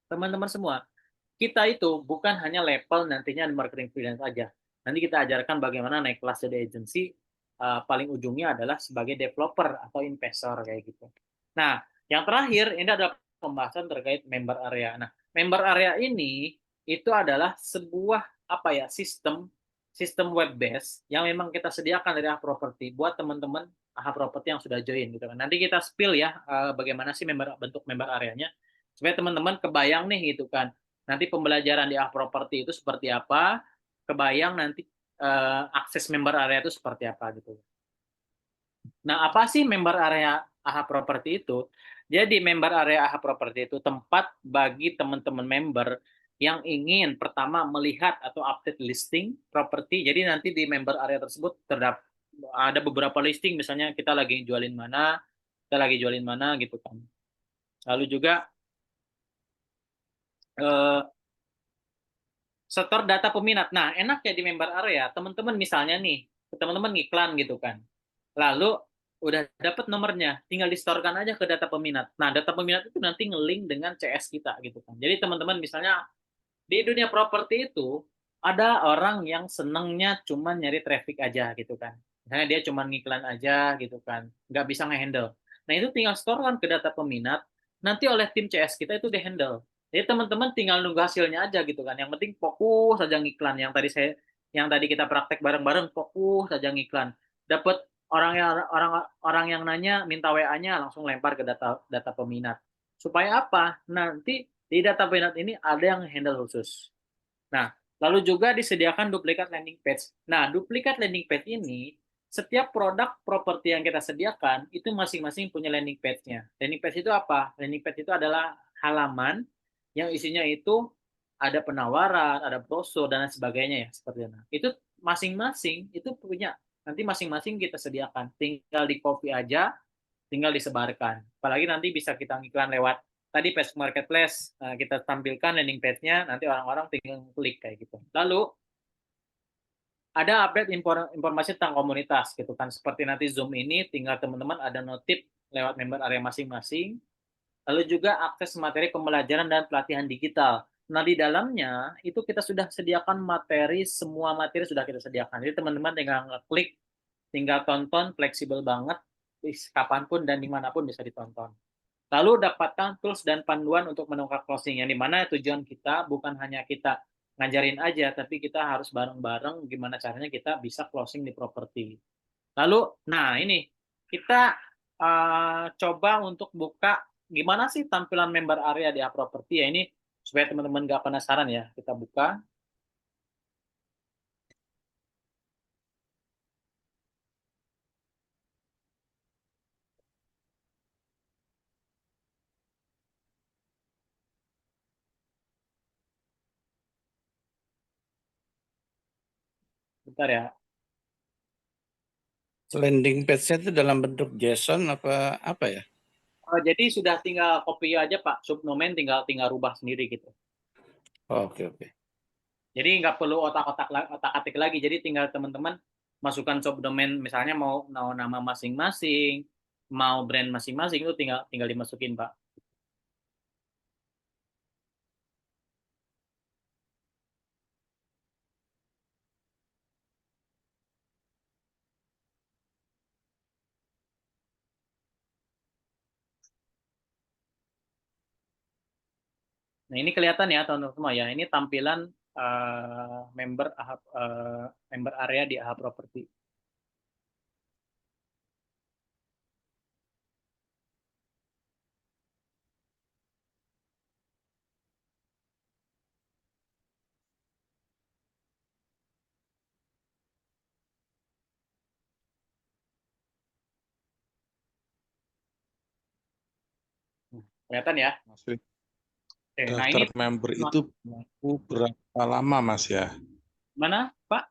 teman-teman semua, kita itu bukan hanya level nantinya marketing freelance aja. Nanti kita ajarkan bagaimana naik kelas jadi agency, paling ujungnya adalah sebagai developer atau investor kayak gitu. Nah, yang terakhir ini ada pembahasan terkait member area. Nah, member area ini itu adalah sebuah sistem web base yang memang kita sediakan dari AHA Property buat teman-teman AHA Property yang sudah join gitu kan. Nanti kita spill ya bagaimana sih bentuk member areanya supaya teman-teman kebayang nih gitu kan. Nanti pembelajaran di AHA Property itu seperti apa, kebayang nanti akses member area itu seperti apa gitu. Nah, apa sih member area AHA Property itu? Jadi member area AHA Property itu tempat bagi teman-teman member yang ingin pertama melihat atau update listing properti. Jadi nanti di member area tersebut ada beberapa listing, misalnya kita lagi jualin mana gitu kan. Lalu juga setor data peminat. Nah, enaknya di member area, teman-teman misalnya nih, teman-teman ngiklan gitu kan. Lalu udah dapat nomornya, tinggal distorkan aja ke data peminat. Nah, data peminat itu nanti nge-link dengan CS kita gitu kan. Jadi teman-teman misalnya di dunia properti itu ada orang yang senengnya cuma nyari traffic aja gitu kan. Misalnya dia cuma ngiklan aja gitu kan, nggak bisa nge-handle. Nah, itu tinggal storekan ke data peminat, nanti oleh tim CS kita itu di-handle. Jadi teman-teman tinggal nunggu hasilnya aja gitu kan. Yang penting fokus saja ngiklan. Yang tadi kita praktek bareng-bareng, fokus saja ngiklan. Dapat orang yang nanya minta WA-nya langsung lempar ke data peminat. Supaya apa? Nanti di data peminat ini ada yang handle khusus. Nah, lalu juga disediakan duplikat landing page. Nah, duplikat landing page ini setiap produk properti yang kita sediakan itu masing-masing punya landing page-nya. Landing page itu apa? Landing page itu adalah halaman yang isinya itu ada penawaran, ada brosur dan sebagainya ya seperti itu. Itu masing-masing itu punya, nanti masing-masing kita sediakan. Tinggal di copy aja, tinggal disebarkan. Apalagi nanti bisa kita iklan lewat tadi Facebook Marketplace, kita tampilkan landing page-nya, nanti orang-orang tinggal klik kayak gitu. Lalu ada update informasi tentang komunitas gitu kan. Seperti nanti Zoom ini tinggal teman-teman ada notif lewat member area masing-masing. Lalu juga akses materi pembelajaran dan pelatihan digital. Nah, di dalamnya itu kita sudah sediakan materi, semua materi sudah kita sediakan. Jadi teman-teman tinggal klik, tinggal tonton, fleksibel banget, kapanpun dan dimanapun bisa ditonton. Lalu dapatkan tools dan panduan untuk menongkrak closing, yang dimana tujuan kita bukan hanya kita ngajarin aja, tapi kita harus bareng-bareng gimana caranya kita bisa closing di properti. Lalu, nah ini kita coba untuk buka gimana sih tampilan member area di properti ya, ini supaya teman-teman nggak penasaran ya, kita buka. Bentar ya. Landing page-nya itu dalam bentuk JSON apa ya? Jadi sudah tinggal copy aja Pak, subdomain tinggal rubah sendiri gitu. Oke. Jadi nggak perlu otak-atik lagi. Jadi tinggal teman-teman masukkan subdomain, misalnya mau nama masing-masing, mau brand masing-masing, itu tinggal dimasukin Pak. Nah, ini kelihatan ya teman-teman semua ya. Ini tampilan member area di AHA Property. Kelihatan ya? Mas, Oke, nah daftar ini member itu berapa lama Mas ya? Mana, Pak?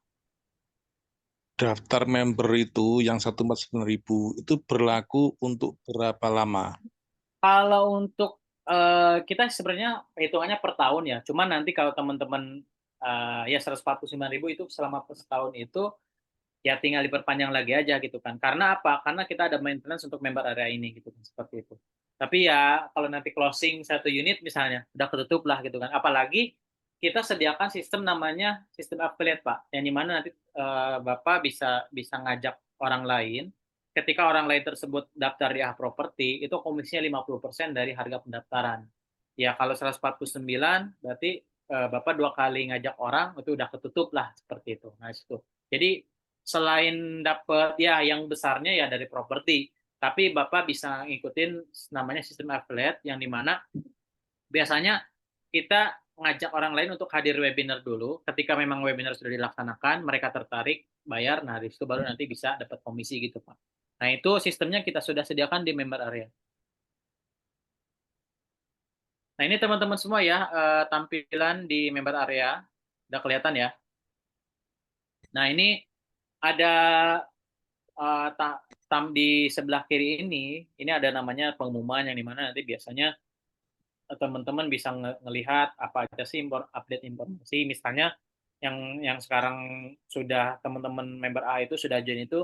Daftar member itu yang 149.000 itu berlaku untuk berapa lama? Kalau untuk kita sebenarnya hitungannya per tahun ya. Cuman nanti kalau teman-teman ya 149.000 itu selama setahun itu ya tinggal diperpanjang lagi aja gitu kan. Karena apa? Karena kita ada maintenance untuk member area ini gitu kan, seperti itu. Tapi ya kalau nanti closing satu unit misalnya udah ketutup lah gitu kan. Apalagi kita sediakan sistem namanya sistem affiliate, Pak. Yang dimana nanti Bapak bisa ngajak orang lain. Ketika orang lain tersebut daftar di Property, itu komisinya 50% dari harga pendaftaran. Ya kalau 149 berarti Bapak 2 kali ngajak orang itu udah ketutup lah seperti itu. Nah itu. Jadi selain dapat ya yang besarnya ya dari properti, tapi Bapak bisa ngikutin namanya sistem affiliate yang dimana biasanya kita ngajak orang lain untuk hadir webinar dulu. Ketika memang webinar sudah dilaksanakan, mereka tertarik, bayar, nah di situ baru nanti bisa dapat komisi gitu, Pak. Nah itu sistemnya kita sudah sediakan di member area. Nah ini teman-teman semua ya, tampilan di member area. Udah kelihatan ya. Nah ini ada di sebelah kiri ini ada namanya pengumuman yang dimana nanti biasanya teman-teman bisa ngelihat apa aja sih update informasi. Misalnya yang sekarang sudah teman-teman member A itu sudah join itu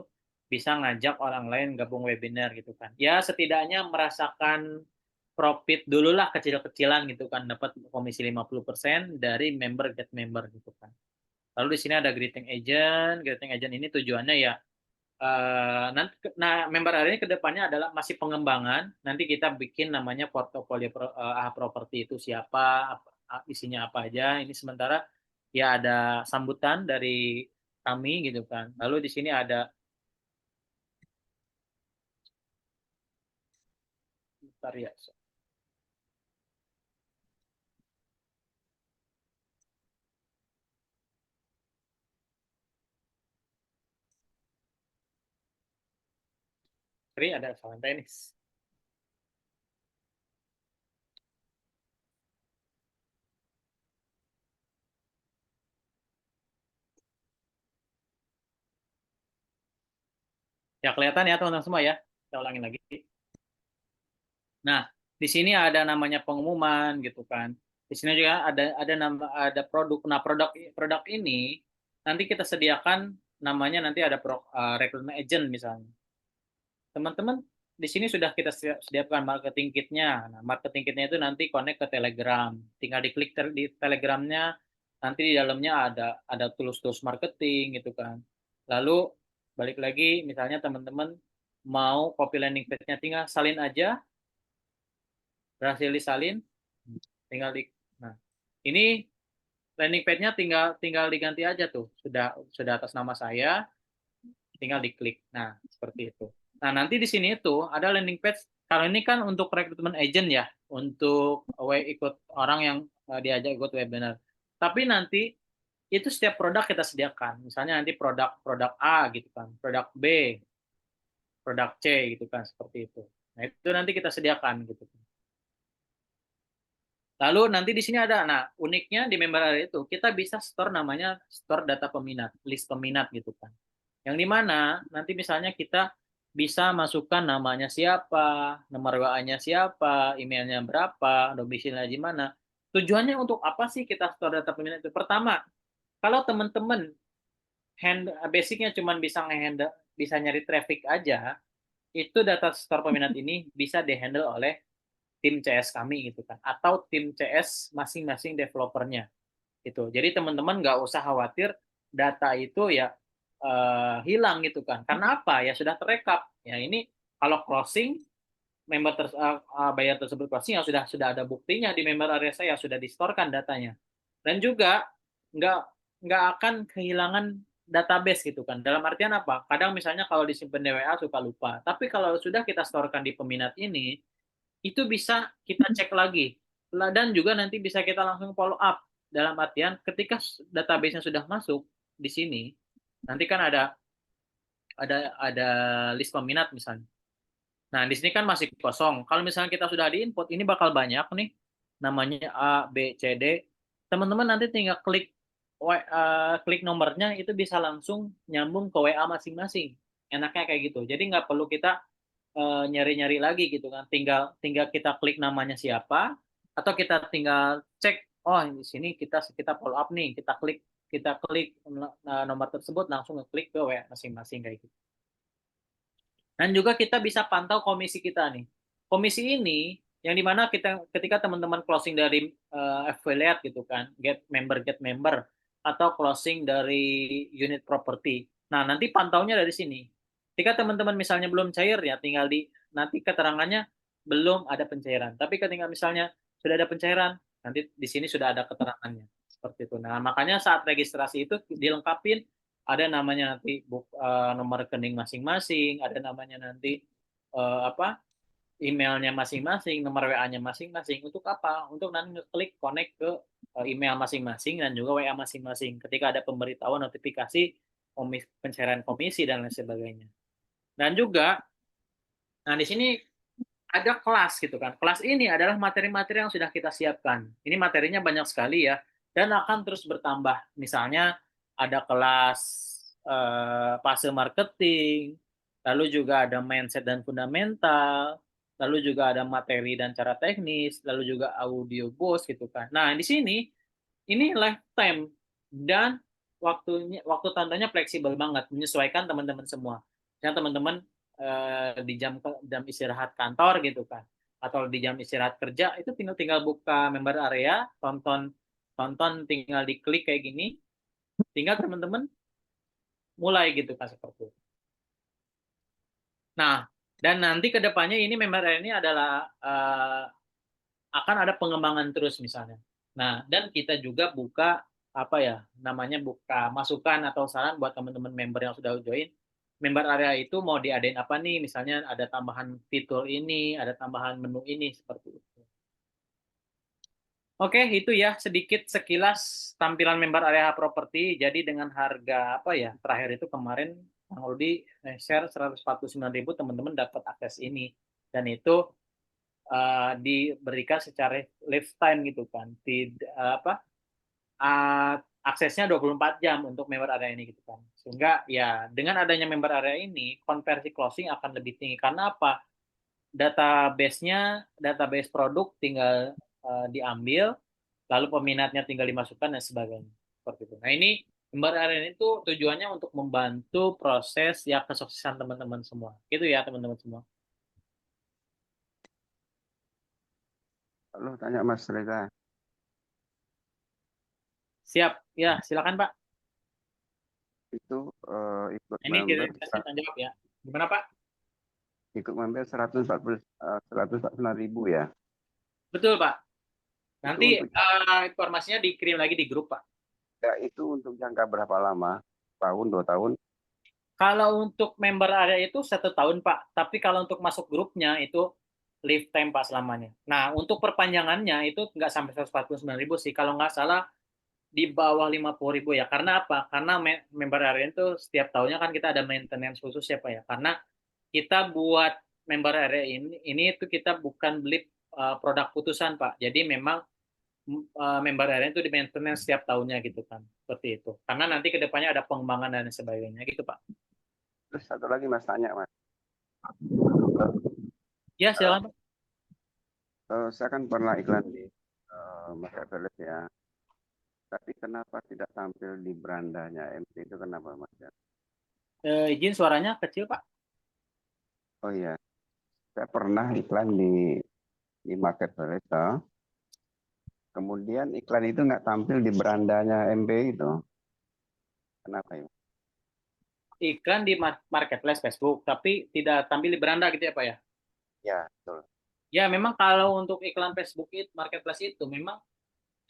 bisa ngajak orang lain gabung webinar gitu kan. Ya setidaknya merasakan profit dulu lah kecil-kecilan gitu kan, dapat komisi 50% dari member get member gitu kan. Lalu di sini ada greeting agent ini tujuannya ya member area ini kedepannya adalah masih pengembangan. Nanti kita bikin namanya portofolio properti itu siapa, isinya apa aja. Ini sementara ya ada sambutan dari kami gitu kan. Lalu di sini ada bentar ya. Ada salam tenis. Ya kelihatan ya teman-teman semua ya. Kita ulangin lagi. Nah, di sini ada namanya pengumuman gitu kan. Di sini juga ada produk. Nah, produk ini nanti kita sediakan namanya nanti ada recruitment agent misalnya. Teman-teman di sini sudah kita sediakan marketing kitnya. Nah, marketing kitnya itu nanti connect ke Telegram. Tinggal diklik di Telegramnya, nanti di dalamnya ada tools-tools marketing gitu kan. Lalu balik lagi, misalnya teman-teman mau copy landing page-nya, tinggal salin aja. Berhasil disalin, tinggal nah ini landing page-nya tinggal diganti aja tuh, sudah atas nama saya, tinggal diklik. Nah seperti itu. Nah nanti di sini itu ada landing page. Kalau ini kan untuk recruitment agent ya, untuk ikut orang yang diajak ikut webinar. Tapi nanti itu setiap produk kita sediakan. Misalnya nanti produk A gitu kan, produk B, produk C gitu kan, seperti itu. Nah itu nanti kita sediakan gitu. Lalu nanti di sini ada, nah uniknya di member area itu kita bisa store namanya store data peminat, list peminat gitu kan. Yang dimana nanti misalnya kita bisa masukkan namanya siapa, nomor WA-nya siapa, emailnya berapa, domisilinya di mana. Tujuannya untuk apa sih kita store data peminat itu? Pertama, kalau teman-teman basicnya cuma bisa nyari traffic aja, itu data store peminat ini bisa dihandle oleh tim CS kami gitu kan, atau tim CS masing-masing developernya gitu. Jadi teman-teman nggak usah khawatir data itu ya hilang gitu kan. Karena apa? Ya sudah terekap. Ya ini kalau closing buyer tersebut closing ya sudah ada buktinya di member area saya, sudah distorkan datanya. Dan juga nggak akan kehilangan database gitu kan. Dalam artian apa? Kadang misalnya kalau disimpan di WA suka lupa. Tapi kalau sudah kita storekan di peminat ini, itu bisa kita cek lagi dan juga nanti bisa kita langsung follow up. Dalam artian ketika database-nya sudah masuk di sini, nanti kan ada list peminat misalnya. Nah di sini kan masih kosong. Kalau misalnya kita sudah di input, ini bakal banyak nih namanya A, B, C, D. Teman-teman nanti tinggal klik klik nomornya itu bisa langsung nyambung ke WA masing-masing. Enaknya kayak gitu. Jadi nggak perlu kita nyari-nyari lagi gitu kan. Tinggal kita klik namanya siapa, atau kita tinggal cek, oh di sini kita follow up nih, kita klik nomor tersebut, langsung ngeklik ke WA masing-masing kayak gitu. Dan juga kita bisa pantau komisi kita nih. Komisi ini yang dimana ketika teman-teman closing dari affiliate gitu kan, get member, atau closing dari unit property. Nah, nanti pantaunya dari sini. Ketika teman-teman misalnya belum cair ya, tinggal nanti keterangannya belum ada pencairan. Tapi ketika misalnya sudah ada pencairan, nanti di sini sudah ada keterangannya. Seperti itu. Nah, makanya saat registrasi itu dilengkapin, ada namanya nanti nomor rekening masing-masing, ada namanya nanti emailnya masing-masing, nomor WA-nya masing-masing. Untuk apa? Untuk nanti ngeklik connect ke email masing-masing dan juga WA masing-masing. Ketika ada pemberitahuan notifikasi pencairan komisi dan lain sebagainya. Dan juga, nah di sini ada kelas gitu kan. Kelas ini adalah materi-materi yang sudah kita siapkan. Ini materinya banyak sekali ya, dan akan terus bertambah. Misalnya ada kelas fase marketing, lalu juga ada mindset dan fundamental, lalu juga ada materi dan cara teknis, lalu juga audio boost gitu kan. Nah, di sini ini lifetime dan waktu tandanya fleksibel banget, menyesuaikan teman-teman semua. Yang teman-teman di jam istirahat kantor gitu kan, atau di jam istirahat kerja, itu tinggal buka member area, tonton tinggal diklik kayak gini, tinggal teman-teman mulai gitu kan, seperti itu. Nah, dan nanti ke depannya ini member area ini adalah akan ada pengembangan terus misalnya. Nah, dan kita juga buka buka masukan atau saran buat teman-teman member yang sudah join. Member area itu mau diadain apa nih? Misalnya ada tambahan fitur ini, ada tambahan menu ini, seperti itu. Oke, itu ya sedikit sekilas tampilan member area properti. Jadi dengan harga terakhir itu kemarin Bang Rudi share 149.000, teman-teman dapat akses ini. Dan itu diberikan secara lifetime gitu kan. Aksesnya 24 jam untuk member area ini gitu kan. Sehingga ya dengan adanya member area ini, konversi closing akan lebih tinggi. Karena apa? Database produk tinggal diambil, lalu peminatnya tinggal dimasukkan dan sebagainya. Seperti itu. Nah, ini member area ini tuh tujuannya untuk membantu proses ya kesuksesan teman-teman semua. Gitu ya teman-teman semua. Halo, tanya Mas Reza. Siap, ya silakan Pak. Itu ikut Ini member jawab ya. Gimana Pak? Ikut member 149.000 ya. Betul Pak. Nanti informasinya dikirim lagi di grup Pak. Ya, itu untuk jangka berapa lama? Tahun, 2 tahun? Kalau untuk member area itu 1 tahun Pak. Tapi kalau untuk masuk grupnya itu lifetime Pak selamanya. Nah, untuk perpanjangannya itu nggak sampai 149.000 sih. Kalau nggak salah di bawah 50.000 ya. Karena apa? Karena member area itu setiap tahunnya kan kita ada maintenance khusus ya Pak ya. Karena kita buat member area ini itu kita bukan beli produk putusan Pak. Jadi memang member area itu di maintenance setiap tahunnya gitu kan. Seperti itu. Karena nanti kedepannya ada pengembangan dan sebagainya gitu Pak. Terus satu lagi Mas tanya Mas. Ya silakan Pak. Saya kan pernah iklan di Market Village ya. Tapi kenapa tidak tampil di berandanya MT itu kenapa Mas? Izin suaranya kecil Pak. Oh iya, saya pernah iklan di Market Village. Kemudian iklan itu nggak tampil di berandanya MB itu. Kenapa ya? Iklan di marketplace Facebook, tapi tidak tampil di beranda gitu ya Pak ya? Ya, betul. Ya memang kalau untuk iklan Facebook marketplace itu memang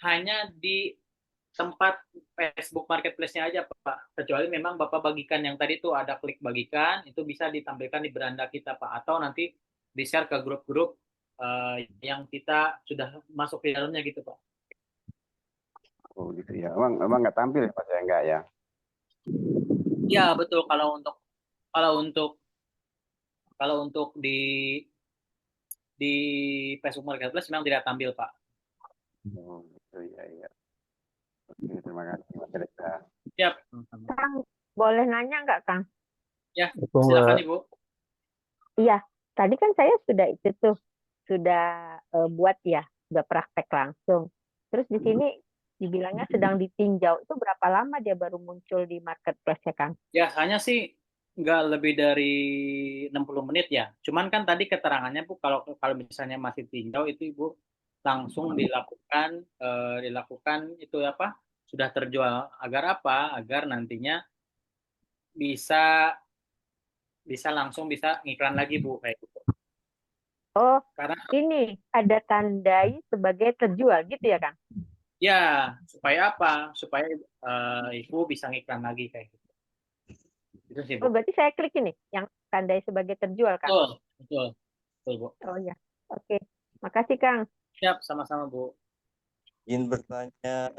hanya di tempat Facebook Marketplace-nya aja Pak. Kecuali memang Bapak bagikan yang tadi tuh ada klik bagikan, itu bisa ditampilkan di beranda kita Pak. Atau nanti di-share ke grup-grup yang kita sudah masuk di dalamnya gitu Pak. Oh gitu ya. Emang nggak tampil ya Pak? Ya enggak ya? Ya betul. Kalau untuk di Facebook Marketplace memang tidak tampil Pak. Oh gitu ya. Oke, terima kasih. Mas Reza. Siap. Kang, boleh nanya nggak, Kang? Ya, Betul, silakan Mbak. Ibu. Iya, tadi kan saya sudah itu tuh, sudah buat ya, sudah praktek langsung. Terus di sini dibilangnya sedang ditinjau. Itu berapa lama dia baru muncul di marketplace ya, Kang? Biasanya sih nggak lebih dari 60 menit ya. Cuman kan tadi keterangannya Bu, kalau kalau misalnya masih tinjau itu Ibu langsung dilakukan itu apa? Sudah terjual. Agar apa? Agar nantinya bisa langsung bisa ngiklan lagi Bu kayak gitu. Oh, Karena ini ada tandai sebagai terjual gitu ya, Kang? ya supaya apa? Supaya Ibu bisa ngiklan lagi kayak gitu. Itu sih Bu. Oh, berarti saya klik ini yang tandai sebagai terjual, Kang? Betul, betul, betul Bu. Oh ya, oke. Makasih, Kang. Siap, sama-sama Bu. Izin bertanya,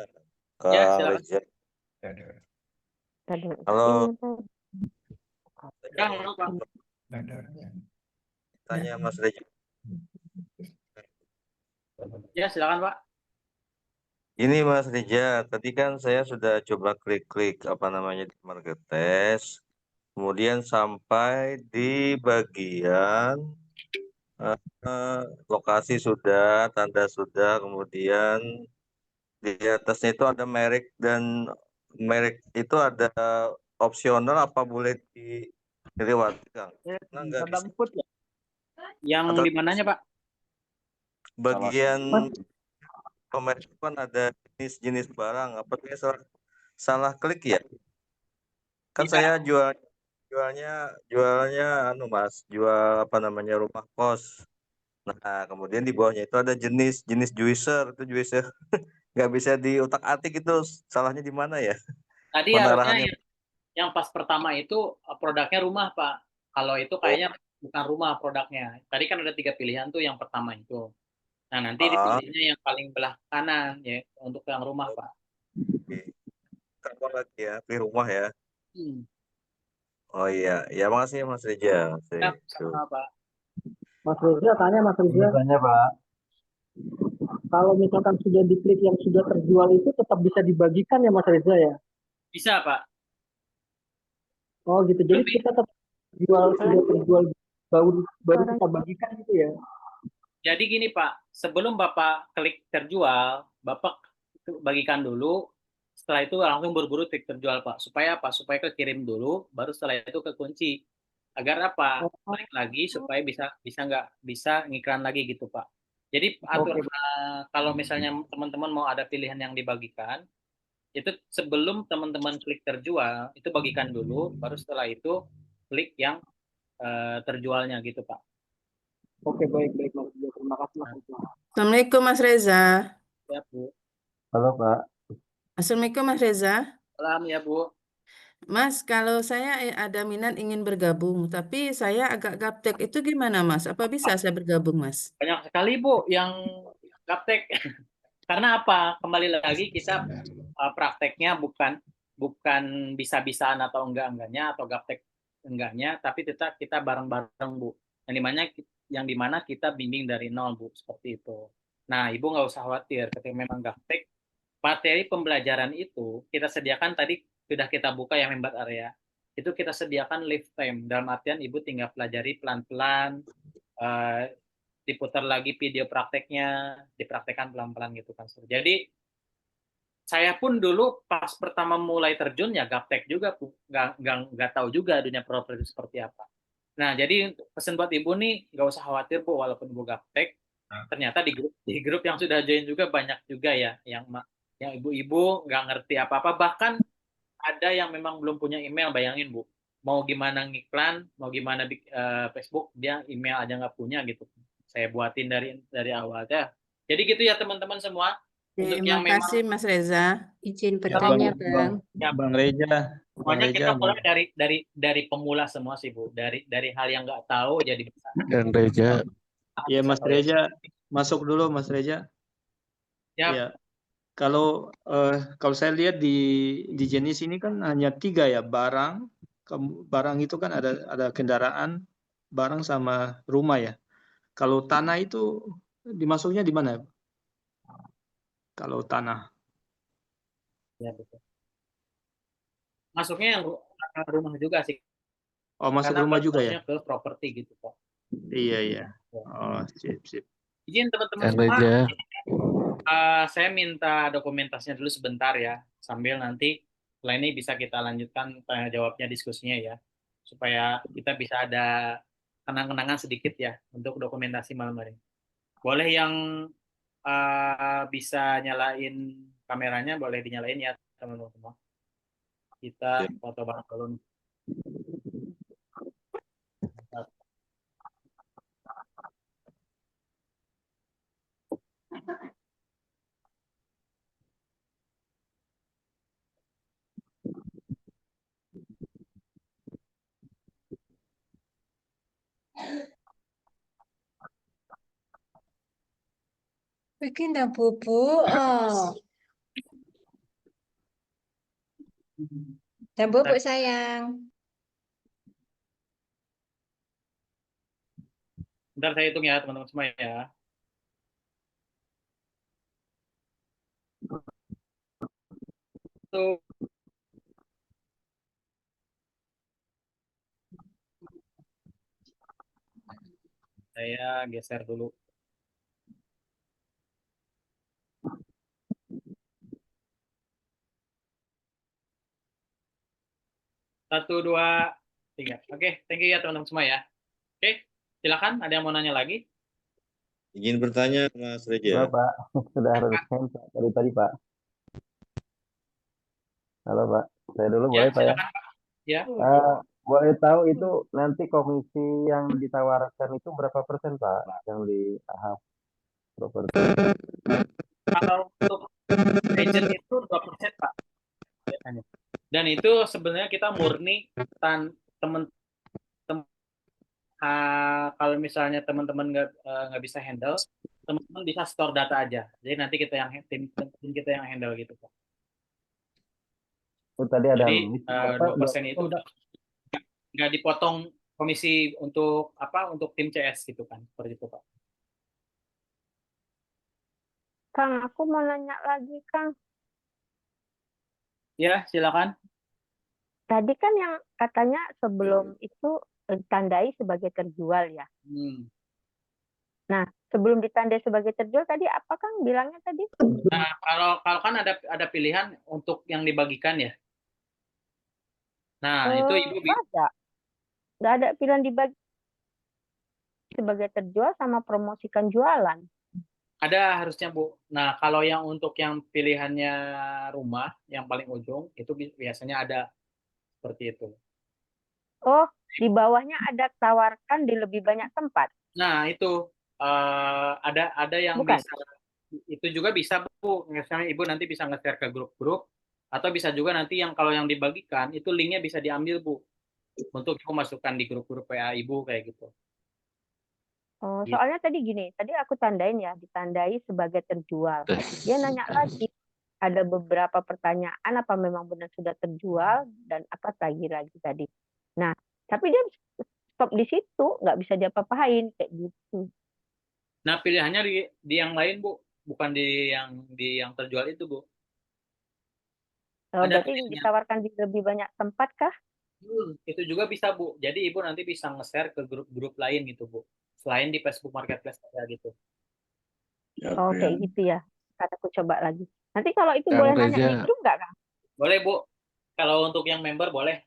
Ya, Kang silakan. Reza. Tadi. Halo, Kang, halo Pak. tanya Mas Reza. Ya, silakan Pak. Ini Mas Reza, tadi kan saya sudah coba klik-klik apa namanya di market test, kemudian sampai di bagian lokasi sudah, tanda sudah, kemudian di atasnya itu ada merek dan merek itu ada opsional apa boleh dilewati, Kang? Karena nggak bisa. Yang Atau di mananya Pak? bagian komersial itu kan ada jenis-jenis barang, apa saya salah klik ya? Kan saya jualnya anu Mas, jual apa namanya rumah kos. Nah, kemudian di bawahnya itu ada jenis juicer, itu juicer nggak bisa diutak-atik, itu salahnya di mana ya? Tadi harusnya Penarahannya. yang pas pertama itu produknya rumah Pak. Kalau itu kayaknya bukan rumah produknya. Tadi kan ada 3 pilihan tuh yang pertama itu. Nah, nanti dipilihnya yang paling belah kanan ya untuk yang rumah Pak. Apa lagi ya? Pilih rumah ya. Hmm. Oh iya, ya makasih Mas Reza. Siap, sama Pak. Mas Reza, tanya Mas Reza. Tanya, Pak. Kalau misalkan sudah diklik yang sudah terjual itu tetap bisa dibagikan ya Mas Reza ya? Bisa Pak. Oh gitu, jadi kita tetap sudah terjual baru kita bagikan gitu ya? Jadi gini Pak, sebelum Bapak klik terjual, Bapak bagikan dulu, setelah itu langsung buru-buru klik terjual Pak. Supaya apa? Supaya kekirim dulu, baru setelah itu kekunci. Agar apa? Balik lagi supaya bisa ngiklan lagi gitu Pak. Jadi kalau misalnya teman-teman mau ada pilihan yang dibagikan, itu sebelum teman-teman klik terjual, itu bagikan dulu, baru setelah itu klik yang terjualnya gitu Pak. Oke, baik Mas Reza. Terima kasih Mas Reza. Assalamualaikum Mas Reza. Ya Bu. Halo Pak. Assalamualaikum Mas Reza. Salam ya Bu. Mas, kalau saya ada minat ingin bergabung, tapi saya agak gaptek. Itu gimana Mas? Apa bisa saya bergabung Mas? Banyak sekali Bu yang gaptek. Karena apa? Kembali lagi kita prakteknya bukan bisa-bisaan atau enggaknya atau gaptek enggaknya, tapi kita bareng-bareng Bu. Yang dimana kita bimbing dari nol Bu, seperti itu. Nah, Ibu nggak usah khawatir ketika memang gaptek, materi pembelajaran itu kita sediakan tadi sudah kita buka yang member area. Itu kita sediakan live time, dalam artian Ibu tinggal pelajari pelan-pelan, diputar lagi video prakteknya, dipraktekkan pelan-pelan gitu kan. Jadi saya pun dulu pas pertama mulai terjun ya gaptek juga, nggak tahu juga dunia properti seperti apa. Nah, jadi pesan buat Ibu nih, nggak usah khawatir Bu, walaupun Ibu gaptek, ternyata di grup yang sudah join juga banyak juga ya, yang ibu-ibu nggak ngerti apa-apa, bahkan ada yang memang belum punya email, bayangin Bu, mau gimana ngiklan, mau gimana Facebook, dia email aja nggak punya gitu. Saya buatin dari awal aja. Jadi gitu ya teman-teman semua. Untuk Terima yang memang kasih Mas Reza. Izin bertanya Bang. Bang Reza. Semuanya kita mulai dari pemula semua sih Bu, dari hal yang nggak tahu jadi bisa. Dan Reza. Ya Mas Reza, masuk dulu Mas Reza. Ya. Kalau saya lihat di jenis ini kan hanya 3 ya, barang itu kan ada kendaraan, barang sama rumah ya. Kalau tanah itu dimasuknya di mana? Kalau tanah. Ya betul. masuknya yang rumah juga sih. Oh, masuk Karena rumah juga ya? masuknya ke properti gitu kok. Iya, iya. Oh, sip, sip. Izin teman-teman Kang semua, Reja. saya minta dokumentasinya dulu sebentar ya, sambil nanti setelah ini bisa kita lanjutkan tanya jawabnya, diskusinya ya, supaya kita bisa ada kenang-kenangan sedikit ya untuk dokumentasi malam hari. Boleh yang bisa nyalain kameranya, boleh dinyalain ya teman-teman semua. Kita foto bareng dulu. Bikin dah bubuk. Oh. Dan bubuk sayang. Bentar saya hitung ya teman-teman semua ya. Tuh. Saya geser dulu. Satu, dua, tiga. Oke, thank you ya teman-teman semua ya. Oke, silakan. Ada yang mau nanya lagi? Izin bertanya, Mas Halo Reja. Pak, sudah harus hand Pak dari tadi Pak. Halo Pak, saya dulu Ya, boleh Pak ya? silakan Pak. Ya. Boleh tahu itu nanti komisi yang ditawarkan itu berapa persen Pak yang di tahap properti? Kalau untuk agent itu 2% Pak. Biasanya. Dan itu sebenarnya kita murni teman-teman, kalau misalnya teman-teman nggak bisa handle, teman-teman bisa store data aja. Jadi nanti kita yang tim kita yang handle gitu Pak. Oh, tadi ada Jadi 2% itu udah nggak dipotong komisi untuk untuk tim CS gitu kan, seperti itu Pak. Kang, aku mau nanya lagi, Kang. Ya, silakan. Tadi kan yang katanya sebelum itu ditandai sebagai terjual ya. Nah, sebelum ditandai sebagai terjual tadi apa Kang bilangnya tadi? Nah, kalau kan ada pilihan untuk yang dibagikan ya. Nah, itu Ibu Nggak ada pilihan dibagi sebagai terjual sama promosikan jualan. Ada harusnya Bu. Nah, kalau yang untuk yang pilihannya rumah yang paling ujung itu biasanya ada seperti itu. Oh, di bawahnya ada tawarkan di lebih banyak tempat. Nah, itu ada yang Bukan. bisa, itu juga bisa Bu. Misalnya Ibu nanti bisa nge-share ke grup-grup, atau bisa juga nanti yang kalau yang dibagikan itu linknya bisa diambil Bu, untuk Ibu masukkan di grup-grup WA Ibu kayak gitu. Oh, soalnya tadi gini, tadi aku tandain ya, ditandai sebagai terjual. Dia nanya lagi, ada beberapa pertanyaan apa memang benar sudah terjual dan apa lagi tadi. Nah, tapi dia stop di situ, nggak bisa diapa-apain kayak gitu. Nah, pilihannya di yang lain Bu, bukan di yang terjual itu Bu. Berarti ditawarkan di lebih banyak tempat kah? Itu juga bisa Bu. Jadi Ibu nanti bisa nge-share ke grup-grup lain gitu Bu. Selain di Facebook Marketplace aja gitu. Oh, kayak gitu ya. Kata aku coba lagi. Nanti kalau itu Kang boleh nanya Reza. di grup nggak Kang? Boleh Bu. Kalau untuk yang member boleh.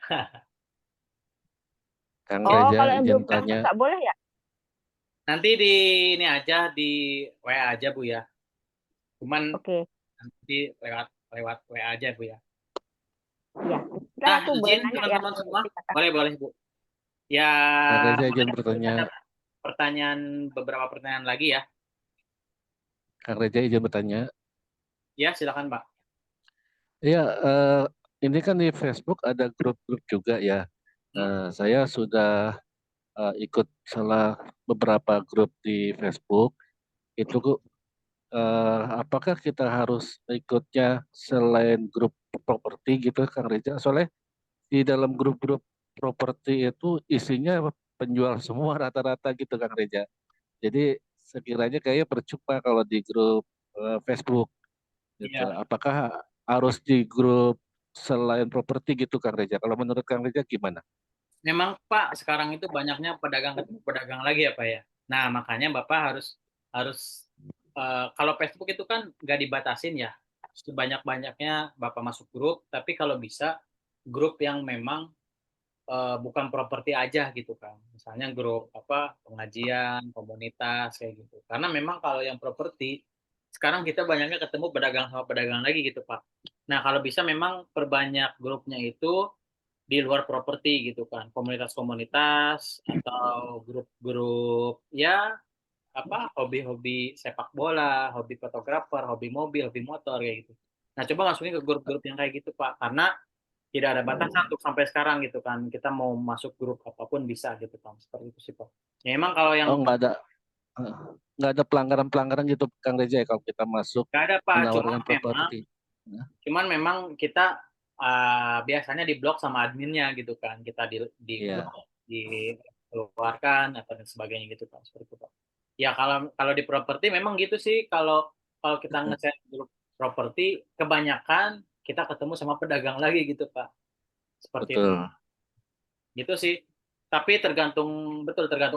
Kang Oh, Reza kalau yang izin belum tanya. nggak boleh ya? Nanti di ini aja di WA aja Bu ya. Cuman nanti lewat WA aja Bu ya. Iya. Nah, izin teman-teman semua. Boleh Bu. Ya. Kang Reza izin bertanya. Beberapa pertanyaan lagi ya. Kang Reza izin bertanya. Ya, silakan Pak. Iya, ini kan di Facebook ada grup-grup juga ya. Saya sudah ikut salah beberapa grup di Facebook. Itu apakah kita harus ikutnya selain grup properti gitu, Kang Reza? Soalnya di dalam grup-grup properti itu isinya penjual semua rata-rata gitu, Kang Reza. Jadi sekiranya kayaknya percuma kalau di grup Facebook. Gitu. Iya. Apakah harus di grup selain properti gitu Kang Reza. Kalau menurut Kang Reza gimana? Memang Pak, sekarang itu banyaknya pedagang lagi ya Pak ya. Nah, makanya Bapak harus harus kalau Facebook itu kan nggak dibatasin ya. Sebanyak-banyaknya Bapak masuk grup, tapi kalau bisa grup yang memang bukan properti aja gitu kan. Misalnya grup apa pengajian, komunitas kayak gitu. Karena memang kalau yang properti sekarang kita banyaknya ketemu pedagang sama pedagang lagi gitu Pak. Nah, kalau bisa memang perbanyak grupnya itu di luar properti gitu kan, komunitas-komunitas atau grup-grup ya apa hobi-hobi sepak bola, hobi fotografer, hobi mobil, hobi motor kayak gitu. Nah, coba masukin ke grup-grup yang kayak gitu Pak, karena tidak ada batasan untuk sampai sekarang gitu kan. Kita mau masuk grup apapun bisa gitu kan, seperti itu sih Pak. Ya, emang kalau yang Oh, nggak ada pelanggaran-pelanggaran gitu Kang Reza ya kalau kita masuk nggak ada Pak, menawarkan properti. cuman memang kita biasanya diblok sama adminnya gitu kan, kita di Iya. blok, dikeluarkan atau dan sebagainya gitu kan, seperti itu Pak. Ya kalau di properti memang gitu sih, kalau kita nge-share grup properti kebanyakan kita ketemu sama pedagang lagi gitu Pak, seperti itu. Betul. Gitu sih. Tapi tergantung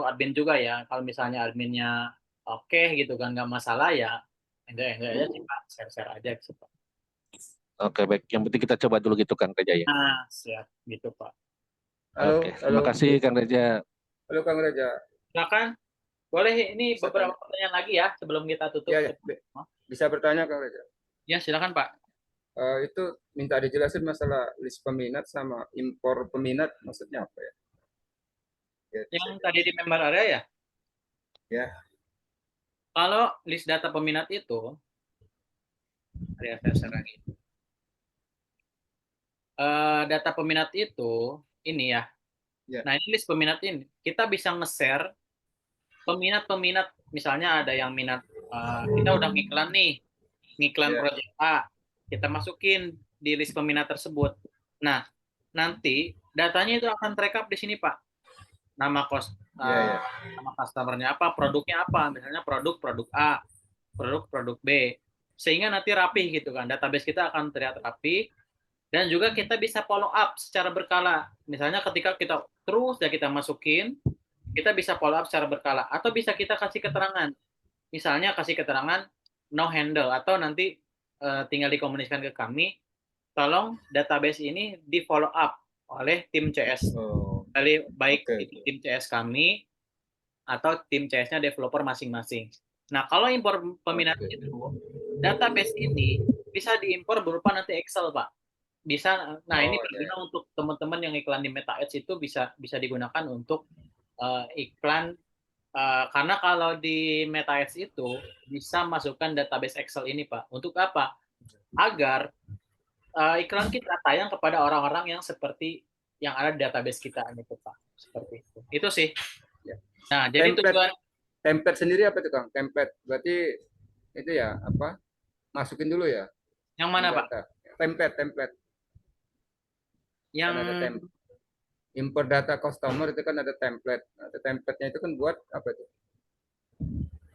admin juga ya. Kalau misalnya adminnya oke gitu kan, nggak masalah ya, enggak aja sih Pak, share aja gitu Pak. Oke, baik. Yang penting kita coba dulu gitu Kang Reza ya. Nah, siap gitu Pak. Halo, Oke, terima kasih Kang Reza. Halo Kang Reza. Silakan. Boleh ini beberapa pertanyaan lagi ya sebelum kita tutup. Ya, bisa bertanya Kang Reza? Ya, silakan Pak. Itu minta dijelasin masalah list peminat sama impor peminat, maksudnya apa ya? Yang tadi di member area ya? Ya. Kalau list data peminat itu, saya share lagi. Data peminat itu ini ya. Nah, ini list peminat ini kita bisa nge-share peminat-peminat, misalnya ada yang minat, kita udah ngiklan nih, ngiklan proyek A, kita masukin di list peminat tersebut. Nah, nanti datanya itu akan terekap di sini Pak. Nama nama customernya apa, produknya apa, misalnya produk A, produk B, sehingga nanti rapi gitu kan, database kita akan terlihat rapi, dan juga kita bisa follow up secara berkala. Misalnya ketika kita terus ya kita masukin, kita bisa follow up secara berkala, atau bisa kita kasih keterangan, misalnya kasih keterangan no handle, atau nanti tinggal dikomunikasikan ke kami, tolong database ini di follow up oleh tim CS. Baik itu tim CS kami atau tim CS-nya developer masing-masing. Nah, kalau impor peminat itu, database ini bisa diimpor berupa nanti Excel, Pak. Bisa. Nah, ini berguna untuk teman-teman yang iklan di Meta Ads itu bisa digunakan untuk iklan, karena kalau di Meta Ads itu bisa masukkan database Excel ini, Pak. Untuk apa? Agar iklan kita tayang kepada orang-orang yang seperti yang ada di database kita gitu Pak. Seperti itu. Itu sih. Nah, jadi tujuan template sendiri apa itu Kang? Template berarti itu ya apa? Masukin dulu ya. Yang mana Pak? Template. Yang kan ada import data customer itu kan ada template. Nah, template-nya itu kan buat apa itu?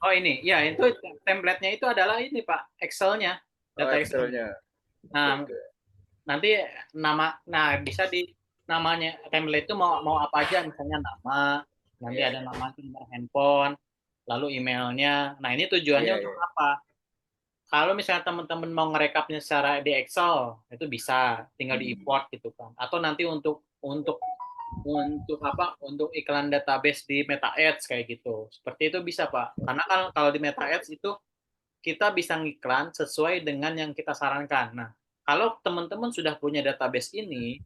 Oh ini, ya itu template-nya itu adalah ini Pak, Excel-nya. Data Excel-nya. Nah, nanti bisa di namanya template itu mau apa aja, misalnya nama, nanti ada nama, nomor handphone, lalu emailnya. Nah ini tujuannya untuk apa? Kalau misalnya teman-teman mau ngerekapnya secara di Excel, itu bisa tinggal di-import gitu kan. Atau nanti untuk apa? Untuk iklan database di Meta Ads kayak gitu. Seperti itu bisa Pak. Karena kalau di Meta Ads itu kita bisa ngiklan sesuai dengan yang kita sarankan. Nah, kalau teman-teman sudah punya database ini,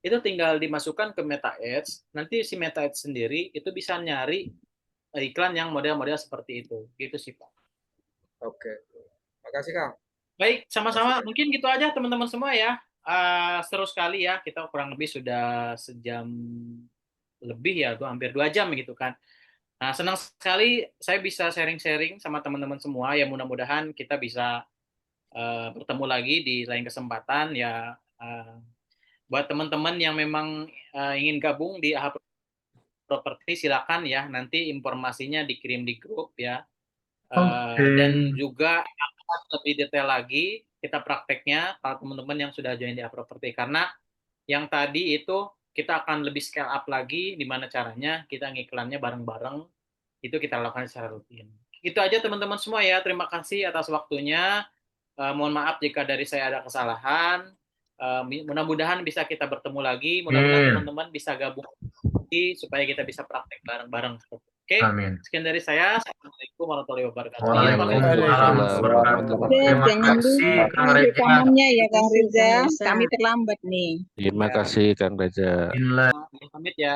itu tinggal dimasukkan ke Meta Ads, nanti si Meta Ads sendiri itu bisa nyari iklan yang model-model seperti itu. Gitu sih, Pak. Oke. Makasih, Kang. Baik, sama-sama. Mungkin gitu aja teman-teman semua ya. Seru sekali ya, kita kurang lebih sudah sejam lebih ya, hampir 2 jam gitu kan. Nah, senang sekali saya bisa sharing-sharing sama teman-teman semua. Ya mudah-mudahan kita bisa bertemu lagi di lain kesempatan ya. Buat teman-teman yang memang ingin gabung di AHA Property, silakan ya. Nanti informasinya dikirim di grup ya. Dan juga akan lebih detail lagi kita prakteknya para teman-teman yang sudah join di Property, karena yang tadi itu kita akan lebih scale up lagi, gimana caranya kita ngiklannya bareng-bareng, itu kita lakukan secara rutin. Itu aja teman-teman semua ya, terima kasih atas waktunya. Mohon maaf jika dari saya ada kesalahan. Mudah-mudahan bisa kita bertemu lagi, mudah-mudahan teman-teman bisa gabung lagi supaya kita bisa praktek bareng-bareng. Oke, sekian dari saya. Assalamualaikum warahmatullahi wabarakatuh. Waalaikumsalam warahmatullahi wabarakatuh. Terima kasih Kang Reza. Rekamannya ya Kang Reza, kami terlambat nih. Terima kasih Kang Reza. Pamit ya.